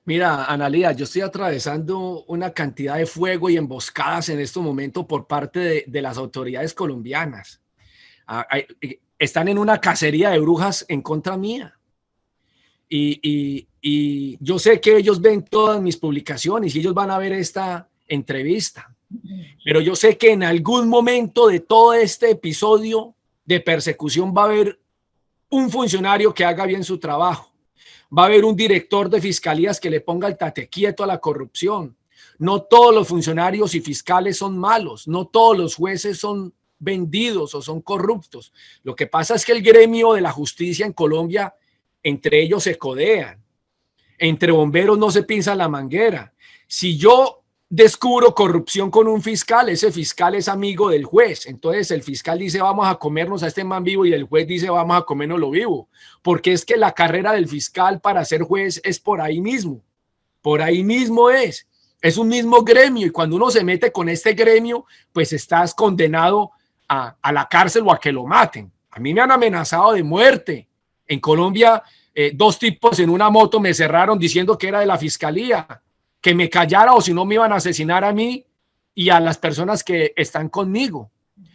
[SPEAKER 1] Mira, Analía, yo estoy atravesando una cantidad de fuego y emboscadas en este momento por parte de las autoridades colombianas. Están en una cacería de brujas en contra mía. Y yo sé que ellos ven todas mis publicaciones y ellos van a ver esta entrevista. Pero yo sé que en algún momento de todo este episodio de persecución va a haber un funcionario que haga bien su trabajo. Va a haber un director de fiscalías que le ponga el tate quieto a la corrupción. No todos los funcionarios y fiscales son malos. No todos los jueces son vendidos o son corruptos. Lo que pasa es que el gremio de la justicia en Colombia, entre ellos se codean. Entre bomberos no se pinza la manguera. Si yo descubro corrupción con un fiscal, ese fiscal es amigo del juez. Entonces el fiscal dice vamos a comernos a este man vivo y el juez dice vamos a comérnoslo vivo. Porque es que la carrera del fiscal para ser juez es por ahí mismo. Por ahí mismo es. Es un mismo gremio y cuando uno se mete con este gremio, pues estás condenado a la cárcel o a que lo maten. A mí me han amenazado de muerte. En Colombia, 2 tipos en una moto me cerraron diciendo que era de la fiscalía, que me callara o si no me iban a asesinar a mí y a las personas que están conmigo.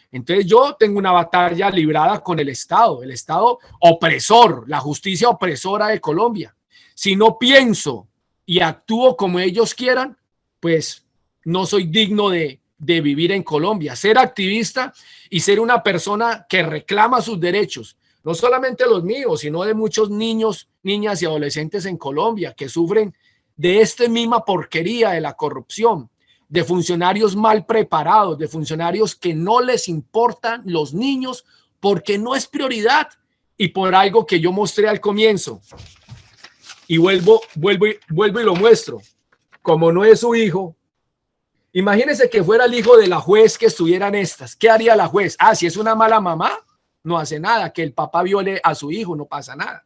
[SPEAKER 1] Entonces yo tengo una batalla librada con el Estado opresor, la justicia opresora de Colombia. Si no pienso y actúo como ellos quieran, pues no soy digno de vivir en Colombia. Ser activista y ser una persona que reclama sus derechos, no solamente los míos, sino de muchos niños, niñas y adolescentes en Colombia que sufren de esta misma porquería de la corrupción, de funcionarios mal preparados, de funcionarios que no les importan los niños porque no es prioridad y por algo que yo mostré al comienzo. Y vuelvo y lo muestro. Como no es su hijo, imagínense que fuera el hijo de la juez que estuvieran estas. ¿Qué haría la juez? Si es una mala mamá, no hace nada. Que el papá viole a su hijo, no pasa nada.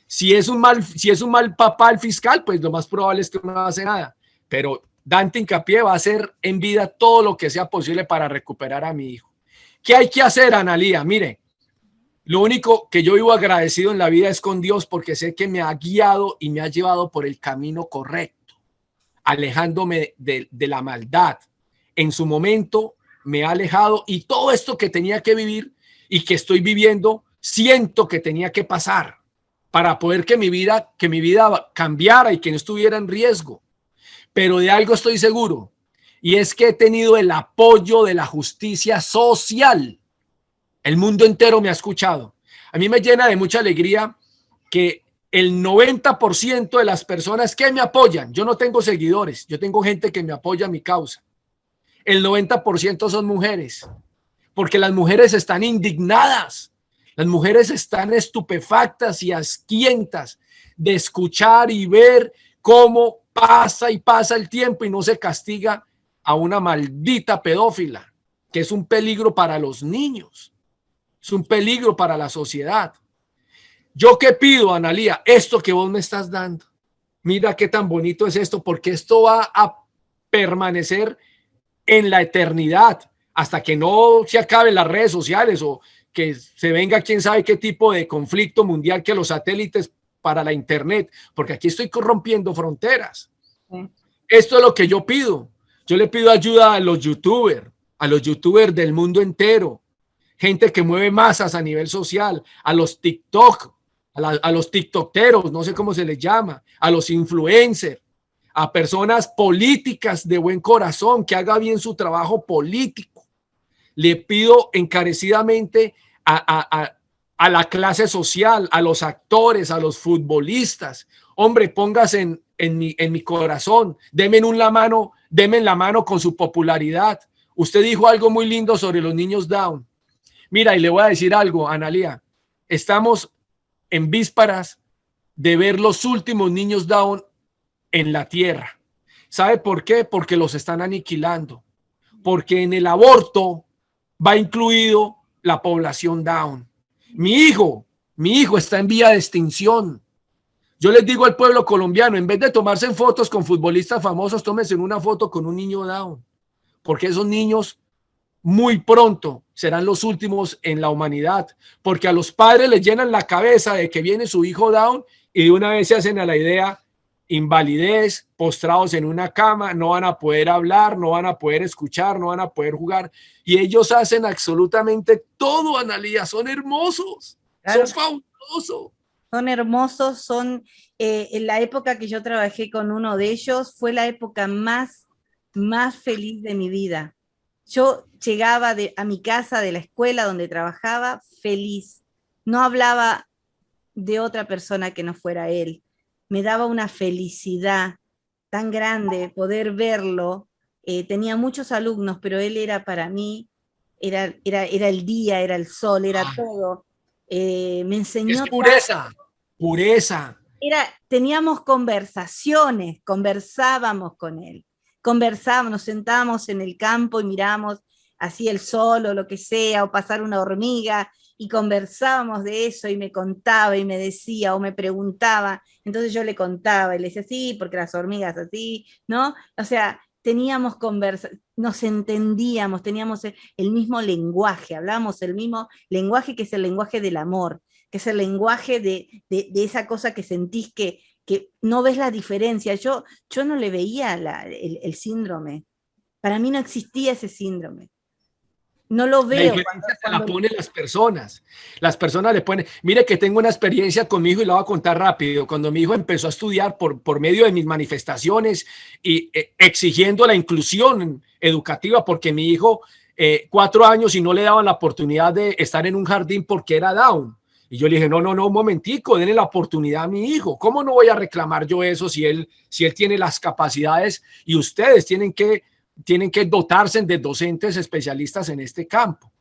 [SPEAKER 1] Si es un mal papá el fiscal, pues lo más probable es que no hace nada. Pero Dante Hincapié va a hacer en vida todo lo que sea posible para recuperar a mi hijo. ¿Qué hay que hacer, Analía? Mire, lo único que yo vivo agradecido en la vida es con Dios porque sé que me ha guiado y me ha llevado por el camino correcto, alejándome de la maldad. En su momento me ha alejado y todo esto que tenía que vivir y que estoy viviendo, siento que tenía que pasar para poder que mi vida cambiara y que no estuviera en riesgo. Pero de algo estoy seguro, y es que he tenido el apoyo de la justicia social. El mundo entero me ha escuchado. A mí me llena de mucha alegría que el 90% de las personas que me apoyan, yo no tengo seguidores, yo tengo gente que me apoya a mi causa. El 90% son mujeres, porque las mujeres están indignadas. Las mujeres están estupefactas y asquientas de escuchar y ver cómo pasa y pasa el tiempo y no se castiga a una maldita pedófila, que es un peligro para los niños, es un peligro para la sociedad. ¿Yo qué pido, Analía? Esto que vos me estás dando. Mira qué tan bonito es esto, porque esto va a permanecer en la eternidad hasta que no se acaben las redes sociales o que se venga quién sabe qué tipo de conflicto mundial que los satélites para la internet, porque aquí estoy corrompiendo fronteras. Sí. Esto es lo que yo pido. Yo le pido ayuda a los youtubers del mundo entero, gente que mueve masas a nivel social, a los TikTok, a los tiktokeros, no sé cómo se les llama, a los influencers, a personas políticas de buen corazón, que haga bien su trabajo político. Le pido encarecidamente a la clase social, a los actores, a los futbolistas, hombre, póngase en mi corazón, denme la mano con su popularidad. Usted dijo algo muy lindo sobre los niños Down. Mira, y le voy a decir algo, Analía, estamos en vísperas de ver los últimos niños Down en la tierra. ¿Sabe por qué? Porque los están aniquilando. Porque en el aborto va incluido la población Down. Mi hijo está en vía de extinción. Yo les digo al pueblo colombiano, en vez de tomarse en fotos con futbolistas famosos, tómense una foto con un niño Down. Porque esos niños muy pronto serán los últimos en la humanidad. Porque a los padres les llenan la cabeza de que viene su hijo Down y de una vez se hacen a la idea invalidez, postrados en una cama, no van a poder hablar, no van a poder escuchar, no van a poder jugar. Y ellos hacen absolutamente todo, Analía, son hermosos, claro, son fabulosos.
[SPEAKER 2] Son hermosos, son, en la época que yo trabajé con uno de ellos, fue la época más feliz de mi vida. Yo llegaba a mi casa de la escuela donde trabajaba feliz, no hablaba de otra persona que no fuera él. Me daba una felicidad tan grande poder verlo. Tenía muchos alumnos, pero él era para mí, era el día, era el sol, era todo. Me enseñó.
[SPEAKER 1] Es pureza, pureza.
[SPEAKER 2] Teníamos conversaciones, conversábamos con él. Conversábamos, nos sentábamos en el campo y mirábamos así el sol o lo que sea, o pasar una hormiga, y conversábamos de eso, y me contaba y me decía, o me preguntaba, entonces yo le contaba y le decía, sí, porque las hormigas así, ¿no? O sea, teníamos nos entendíamos, teníamos el mismo lenguaje, hablábamos el mismo lenguaje, que es el lenguaje del amor, que es el lenguaje de esa cosa que sentís que no ves la diferencia. Yo no le veía el síndrome, para mí no existía ese síndrome. No lo veo.
[SPEAKER 1] La diferencia se la ponen las personas. Las personas le ponen. Mire que tengo una experiencia con mi hijo y la voy a contar rápido. Cuando mi hijo empezó a estudiar por medio de mis manifestaciones y exigiendo la inclusión educativa, porque mi hijo 4 años y no le daban la oportunidad de estar en un jardín porque era Down. Y yo le dije, no, un momentico, denle la oportunidad a mi hijo. ¿Cómo no voy a reclamar yo eso si él tiene las capacidades y ustedes tienen que dotarse de docentes especialistas en este campo?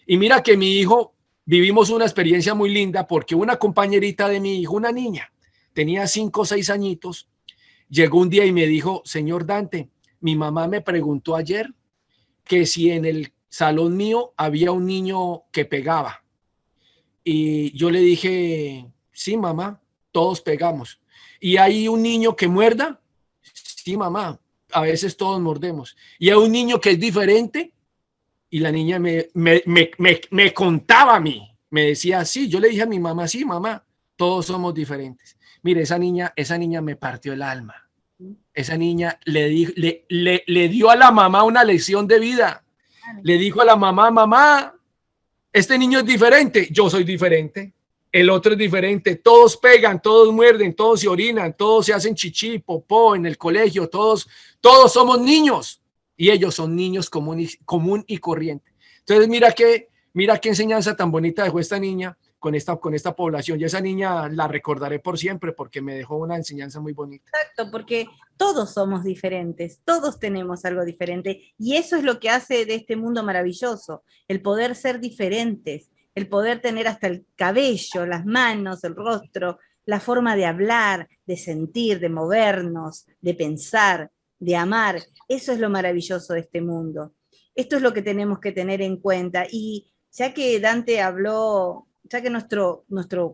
[SPEAKER 1] Y mira que mi hijo, vivimos una experiencia muy linda porque una compañerita de mi hijo, una niña, tenía 5 o 6 añitos, llegó un día y me dijo, señor Dante, mi mamá me preguntó ayer que si en el salón mío había un niño que pegaba. Y yo le dije, sí, mamá, todos pegamos. ¿Y hay un niño que muerda? Sí, mamá, a veces todos mordemos. ¿Y hay un niño que es diferente? Y la niña me contaba a mí, me decía, sí, yo le dije a mi mamá, sí, mamá, todos somos diferentes. Mire, esa niña me partió el alma. Esa niña le dio a la mamá una lección de vida. Le dijo a la mamá, mamá, este niño es diferente, yo soy diferente, el otro es diferente, todos pegan, todos muerden, todos se orinan, todos se hacen chichi, popó en el colegio, todos somos niños y ellos son niños común y corriente. Entonces mira qué enseñanza tan bonita dejó esta niña con esta población, y esa niña la recordaré por siempre porque me dejó una enseñanza muy bonita.
[SPEAKER 2] Exacto, porque todos somos diferentes, todos tenemos algo diferente, y eso es lo que hace de este mundo maravilloso, el poder ser diferentes, el poder tener hasta el cabello, las manos, el rostro, la forma de hablar, de sentir, de movernos, de pensar, de amar. Eso es lo maravilloso de este mundo. Esto es lo que tenemos que tener en cuenta. Y ya que Dante habló, ya que nuestro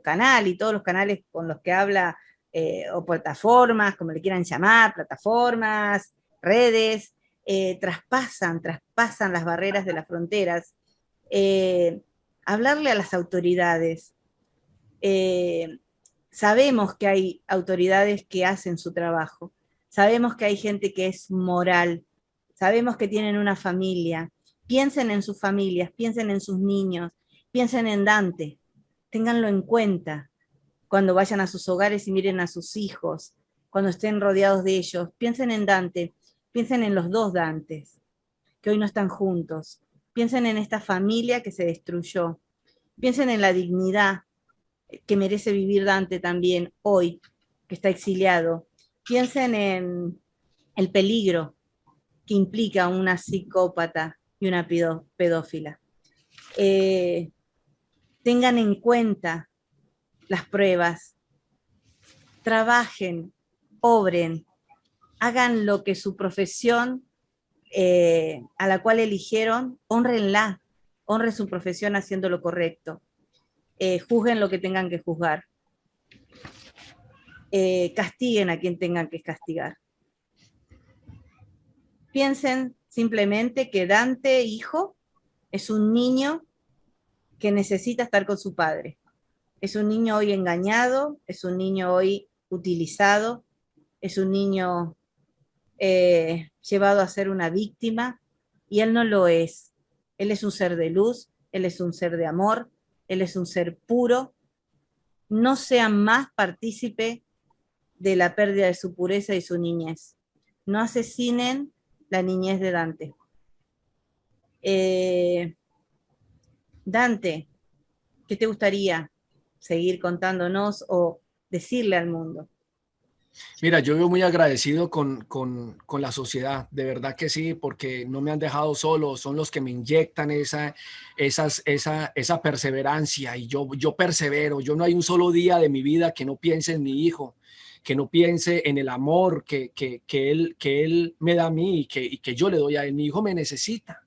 [SPEAKER 2] canal y todos los canales con los que habla, o plataformas, como le quieran llamar, plataformas, redes, traspasan las barreras de las fronteras. Hablarle a las autoridades. Sabemos que hay autoridades que hacen su trabajo, sabemos que hay gente que es moral, sabemos que tienen una familia. Piensen en sus familias, piensen en sus niños, piensen en Dante, ténganlo en cuenta cuando vayan a sus hogares y miren a sus hijos. cuando estén rodeados de ellos. Piensen en Dante, piensen en los dos Dantes, que hoy no están juntos. Piensen en esta familia que se destruyó. Piensen en la dignidad que merece vivir Dante también hoy, que está exiliado. Piensen en el peligro que implica una psicópata y una pedófila. Tengan en cuenta las pruebas, trabajen, obren, hagan lo que su profesión a la cual eligieron, honrenla, honren su profesión haciendo lo correcto, juzguen lo que tengan que juzgar, castiguen a quien tengan que castigar. Piensen simplemente que Dante, hijo, es un niño que necesita estar con su padre. Es un niño hoy engañado, es un niño hoy utilizado, es un niño llevado a ser una víctima, y él no lo es. Él es un ser de luz, él es un ser de amor, él es un ser puro. No sean más partícipe de la pérdida de su pureza y su niñez. No asesinen la niñez de Dante. Dante, ¿qué te gustaría seguir contándonos o decirle al mundo?
[SPEAKER 1] Mira, yo vivo muy agradecido con la sociedad, de verdad que sí, porque no me han dejado solo, son los que me inyectan esa perseverancia, y yo persevero. Yo no hay un solo día de mi vida que no piense en mi hijo, que no piense en el amor que él me da a mí y que yo le doy a él. Mi hijo me necesita.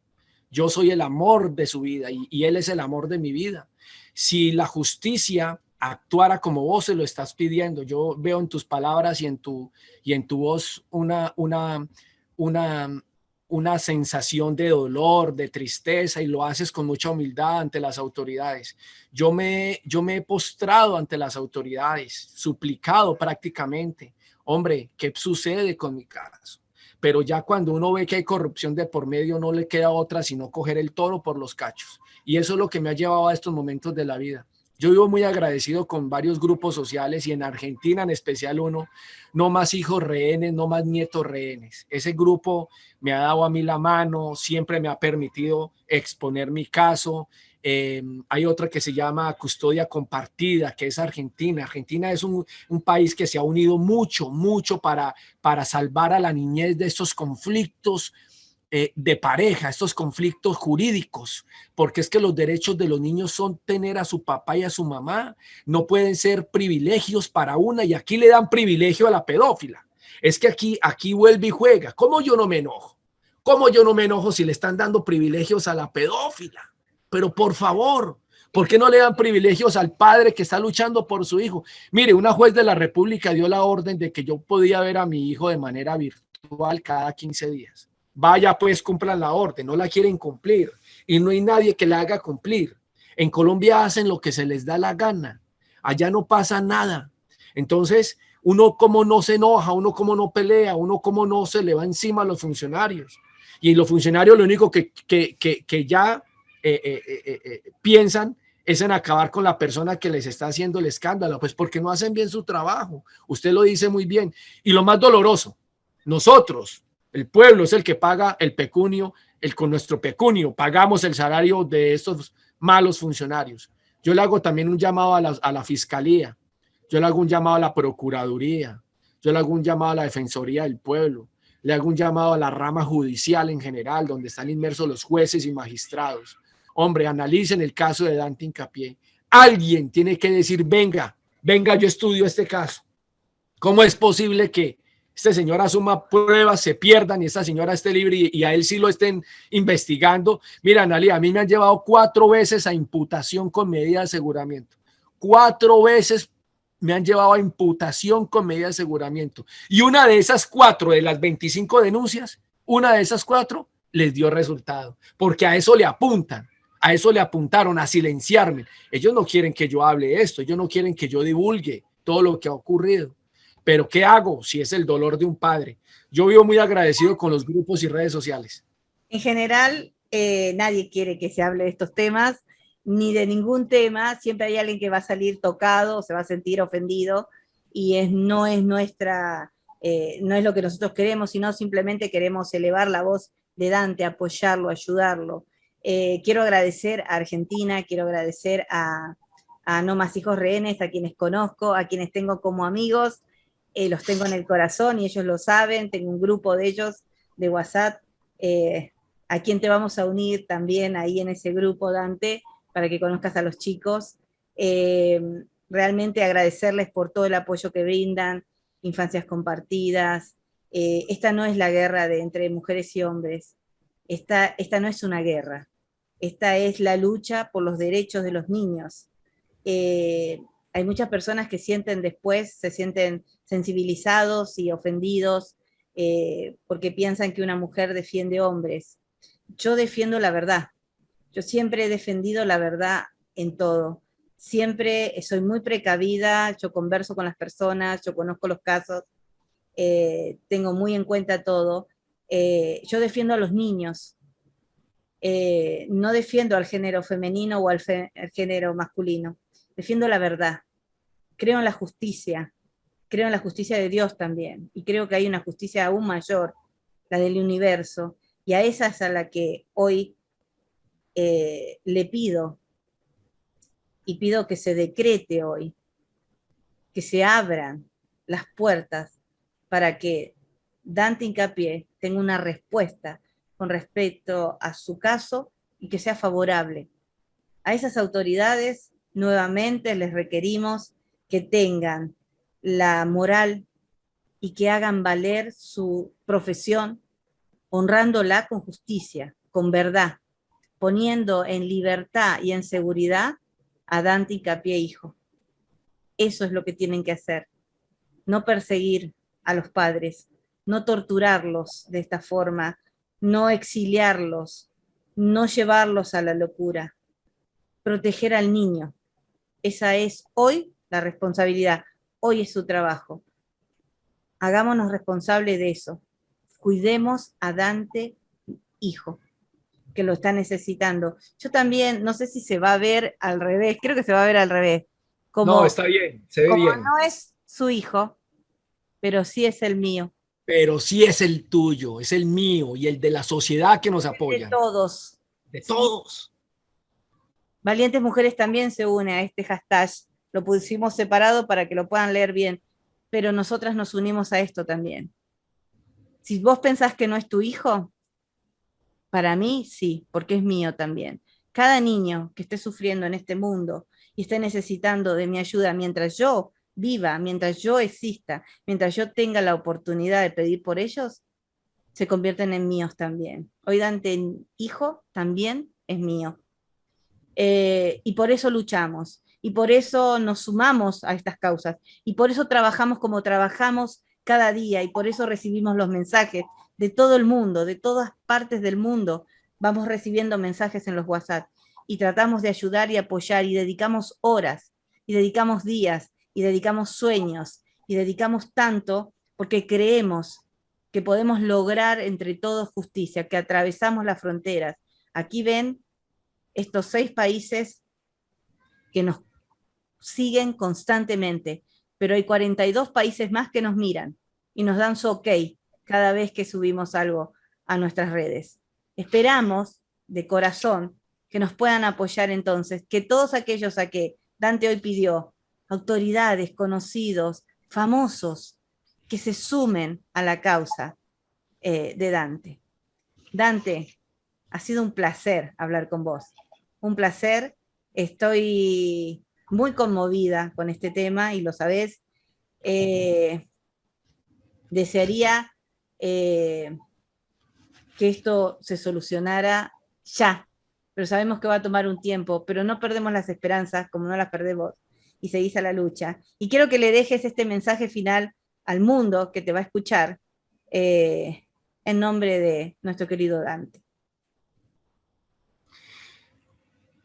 [SPEAKER 1] Yo soy el amor de su vida y él es el amor de mi vida. Si la justicia actuara como vos se lo estás pidiendo, yo veo en tus palabras y en tu voz una, una sensación de dolor, de tristeza, y lo haces con mucha humildad ante las autoridades. Yo me he postrado ante las autoridades, suplicado prácticamente, hombre, ¿qué sucede con mi caso? Pero ya cuando uno ve que hay corrupción de por medio, no le queda otra sino coger el toro por los cachos. Y eso es lo que me ha llevado a estos momentos de la vida. Yo vivo muy agradecido con varios grupos sociales, y en Argentina en especial uno, no más hijos rehenes, no más nietos rehenes. Ese grupo me ha dado a mí la mano, siempre me ha permitido exponer mi caso. Hay otra que se llama Custodia Compartida, que es Argentina. Argentina es un país que se ha unido mucho para salvar a la niñez de estos conflictos de pareja, estos conflictos jurídicos, porque es que los derechos de los niños son tener a su papá y a su mamá, no pueden ser privilegios para una, y aquí le dan privilegio a la pedófila. Es que aquí vuelve y juega. ¿Cómo yo no me enojo? ¿Cómo yo no me enojo si le están dando privilegios a la pedófila? Pero por favor, ¿por qué no le dan privilegios al padre que está luchando por su hijo? Mire, una juez de la República dio la orden de que yo podía ver a mi hijo de manera virtual cada 15 días. Vaya, pues cumplan la orden, no la quieren cumplir y no hay nadie que la haga cumplir. En Colombia hacen lo que se les da la gana, allá no pasa nada. Entonces, uno como no se enoja, uno como no pelea, uno como no se le va encima a los funcionarios. Y los funcionarios lo único que ya piensan es en acabar con la persona que les está haciendo el escándalo, pues porque no hacen bien su trabajo. Usted lo dice muy bien. Y lo más doloroso, nosotros, el pueblo, es el que paga el pecunio, con nuestro pecunio pagamos el salario de estos malos funcionarios. Yo le hago también un llamado a la fiscalía, yo le hago un llamado a la procuraduría, yo le hago un llamado a la defensoría del pueblo, le hago un llamado a la rama judicial en general, donde están inmersos los jueces y magistrados. Hombre, analicen el caso de Dante Hincapié. Alguien tiene que decir, venga, yo estudio este caso. ¿Cómo es posible que este señor asuma pruebas, se pierdan y esta señora esté libre y a él sí lo estén investigando? Mira, Analia, a mí me han llevado 4 veces a imputación con medida de aseguramiento. 4 veces me han llevado a imputación con medida de aseguramiento. Y una de esas 4, de las 25 denuncias, una de esas 4 les dio resultado, porque a eso le apuntan. A eso le apuntaron, a silenciarme. Ellos no quieren que yo hable esto, ellos no quieren que yo divulgue todo lo que ha ocurrido. Pero ¿qué hago si es el dolor de un padre? Yo vivo muy agradecido con los grupos y redes sociales.
[SPEAKER 2] En general, nadie quiere que se hable de estos temas, ni de ningún tema. Siempre hay alguien que va a salir tocado o se va a sentir ofendido, y no es nuestra no es lo que nosotros queremos, sino simplemente queremos elevar la voz de Dante, apoyarlo, ayudarlo. Quiero agradecer a Argentina, quiero agradecer a No Más Hijos Rehenes, a quienes conozco, a quienes tengo como amigos, los tengo en el corazón y ellos lo saben, tengo un grupo de ellos de WhatsApp, a quien te vamos a unir también ahí en ese grupo, Dante, para que conozcas a los chicos. Realmente agradecerles por todo el apoyo que brindan, infancias compartidas. Esta no es la guerra entre mujeres y hombres, esta no es una guerra, esta es la lucha por los derechos de los niños. Hay muchas personas que sienten después, se sienten sensibilizados y ofendidos porque piensan que una mujer defiende hombres. Yo defiendo la verdad. Yo siempre he defendido la verdad en todo. Siempre soy muy precavida, yo converso con las personas, yo conozco los casos, tengo muy en cuenta todo. Yo defiendo a los niños, no defiendo al género femenino o al género masculino, defiendo la verdad. Creo en la justicia, creo en la justicia de Dios también, y creo que hay una justicia aún mayor, la del universo, y a esa es a la que hoy le pido, y pido que se decrete hoy, que se abran las puertas para que Dante Hincapié tenga una respuesta con respecto a su caso y que sea favorable. A esas autoridades nuevamente les requerimos que tengan la moral y que hagan valer su profesión, honrándola con justicia, con verdad, poniendo en libertad y en seguridad a Dante Hincapié hijo. Eso es lo que tienen que hacer. No perseguir a los padres, no torturarlos de esta forma, no exiliarlos, no llevarlos a la locura. Proteger al niño. Esa es hoy la responsabilidad, hoy es su trabajo. Hagámonos responsables de eso. Cuidemos a Dante hijo, que lo está necesitando. Yo también, no sé si se va a ver al revés, creo que se va a ver al revés.
[SPEAKER 1] No,
[SPEAKER 2] Como,
[SPEAKER 1] está bien, se ve
[SPEAKER 2] como
[SPEAKER 1] bien.
[SPEAKER 2] no es su hijo, pero sí es el mío.
[SPEAKER 1] Pero sí es el tuyo, es el mío y el de la sociedad que nos
[SPEAKER 2] De
[SPEAKER 1] apoyan,
[SPEAKER 2] todos.
[SPEAKER 1] de
[SPEAKER 2] ¿Sí?
[SPEAKER 1] todos.
[SPEAKER 2] Valientes Mujeres también se une a este hashtag. Lo pusimos separado para que lo puedan leer bien, pero nosotras nos unimos a esto también. Si vos pensás que no es tu hijo, para mí sí, porque es mío también. Cada niño que esté sufriendo en este mundo y esté necesitando de mi ayuda mientras yo viva, mientras yo exista, mientras yo tenga la oportunidad de pedir por ellos, se convierten en míos también. Hoy Dante, hijo, también es mío. Y por eso luchamos, y por eso nos sumamos a estas causas, y por eso trabajamos como trabajamos cada día, y por eso recibimos los mensajes de todo el mundo, de todas partes del mundo, vamos recibiendo mensajes en los WhatsApp, y tratamos de ayudar y apoyar, y dedicamos horas, y dedicamos días, y dedicamos sueños, y dedicamos tanto porque creemos que podemos lograr entre todos justicia, que atravesamos las fronteras. Aquí ven estos 6 países que nos siguen constantemente, pero hay 42 países más que nos miran y nos dan su ok cada vez que subimos algo a nuestras redes. Esperamos de corazón que nos puedan apoyar entonces, que todos aquellos a que Dante hoy pidió, autoridades, conocidos, famosos, que se sumen a la causa de Dante. Dante, ha sido un placer hablar con vos. Un placer. Estoy muy conmovida con este tema y lo sabés. Desearía que esto se solucionara ya, pero sabemos que va a tomar un tiempo, pero no perdemos las esperanzas como no las perdemos y seguís a la lucha. Y quiero que le dejes este mensaje final al mundo que te va a escuchar en nombre de nuestro querido Dante.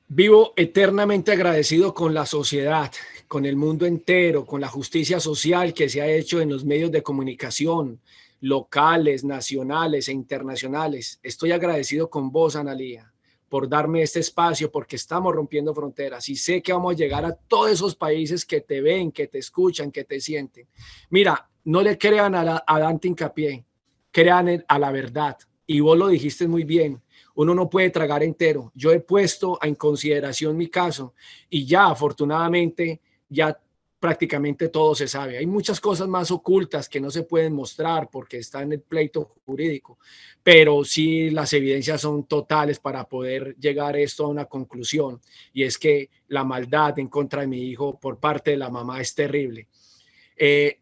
[SPEAKER 1] Vivo eternamente agradecido con la sociedad, con el mundo entero, con la justicia social que se ha hecho en los medios de comunicación, locales, nacionales e internacionales. Estoy agradecido con vos, Analía, por darme este espacio, porque estamos rompiendo fronteras y sé que vamos a llegar a todos esos países que te ven, que te escuchan, que te sienten. Mira, no le crean a Dante Hincapié, crean a la verdad. Y vos lo dijiste muy bien, uno no puede tragar entero. Yo he puesto en consideración mi caso y ya afortunadamente ya prácticamente todo se sabe. Hay muchas cosas más ocultas que no se pueden mostrar porque está en el pleito jurídico, pero sí las evidencias son totales para poder llegar esto a una conclusión, y es que la maldad en contra de mi hijo por parte de la mamá es terrible.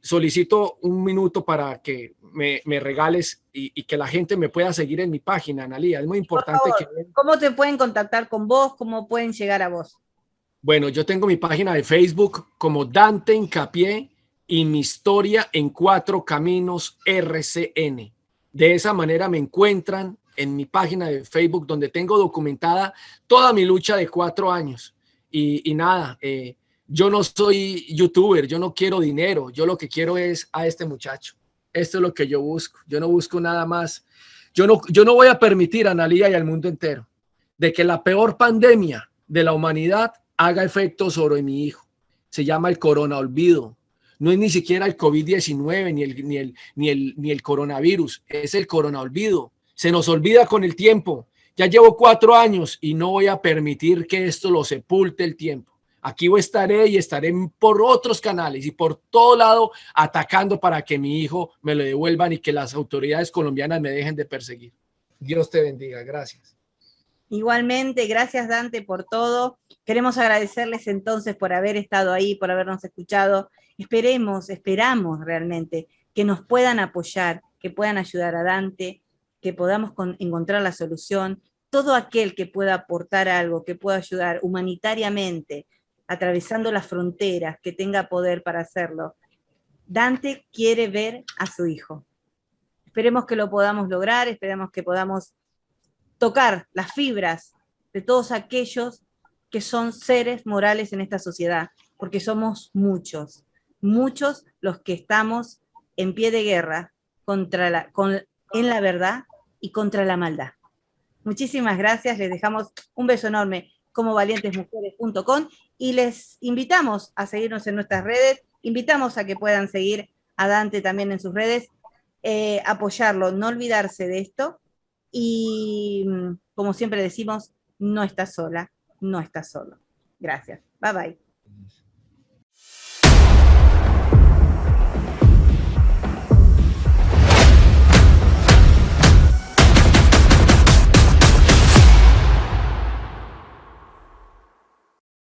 [SPEAKER 1] Solicito un minuto para que me regales y que la gente me pueda seguir en mi página, Analía. Es muy
[SPEAKER 2] Por
[SPEAKER 1] importante que...
[SPEAKER 2] favor, ¿cómo te pueden contactar con vos? ¿Cómo pueden llegar a vos?
[SPEAKER 1] Bueno, yo tengo mi página de Facebook como Dante Hincapié y mi historia en Cuatro Caminos RCN. De esa manera me encuentran en mi página de Facebook, donde tengo documentada toda mi lucha de 4 años. Y nada, yo no soy youtuber, yo no quiero dinero, yo lo que quiero es a este muchacho. Esto es lo que yo busco, yo no busco nada más. Yo no voy a permitir a Analía y al mundo entero de que la peor pandemia de la humanidad haga efecto sobre mi hijo. Se llama el corona olvido. No es ni siquiera el COVID-19 ni el coronavirus, es el corona olvido. Se nos olvida con el tiempo. Ya llevo 4 años y no voy a permitir que esto lo sepulte el tiempo. Aquí estaré y estaré por otros canales y por todo lado atacando para que mi hijo me lo devuelvan y que las autoridades colombianas me dejen de perseguir. Dios te bendiga. Gracias.
[SPEAKER 2] Igualmente, gracias Dante por todo. Queremos agradecerles entonces por haber estado ahí, por habernos escuchado. Esperamos realmente que nos puedan apoyar, que puedan ayudar a Dante, que podamos encontrar la solución. Todo aquel que pueda aportar algo, que pueda ayudar humanitariamente, atravesando las fronteras, que tenga poder para hacerlo. Dante quiere ver a su hijo. Esperemos que lo podamos lograr, esperemos que podamos tocar las fibras de todos aquellos que son seres morales en esta sociedad, porque somos muchos, muchos los que estamos en pie de guerra en la verdad y contra la maldad. Muchísimas gracias, les dejamos un beso enorme como valientesmujeres.com y les invitamos a seguirnos en nuestras redes, invitamos a que puedan seguir a Dante también en sus redes, apoyarlo, no olvidarse de esto. Y como siempre decimos, no estás sola, no estás solo. Gracias. Bye bye.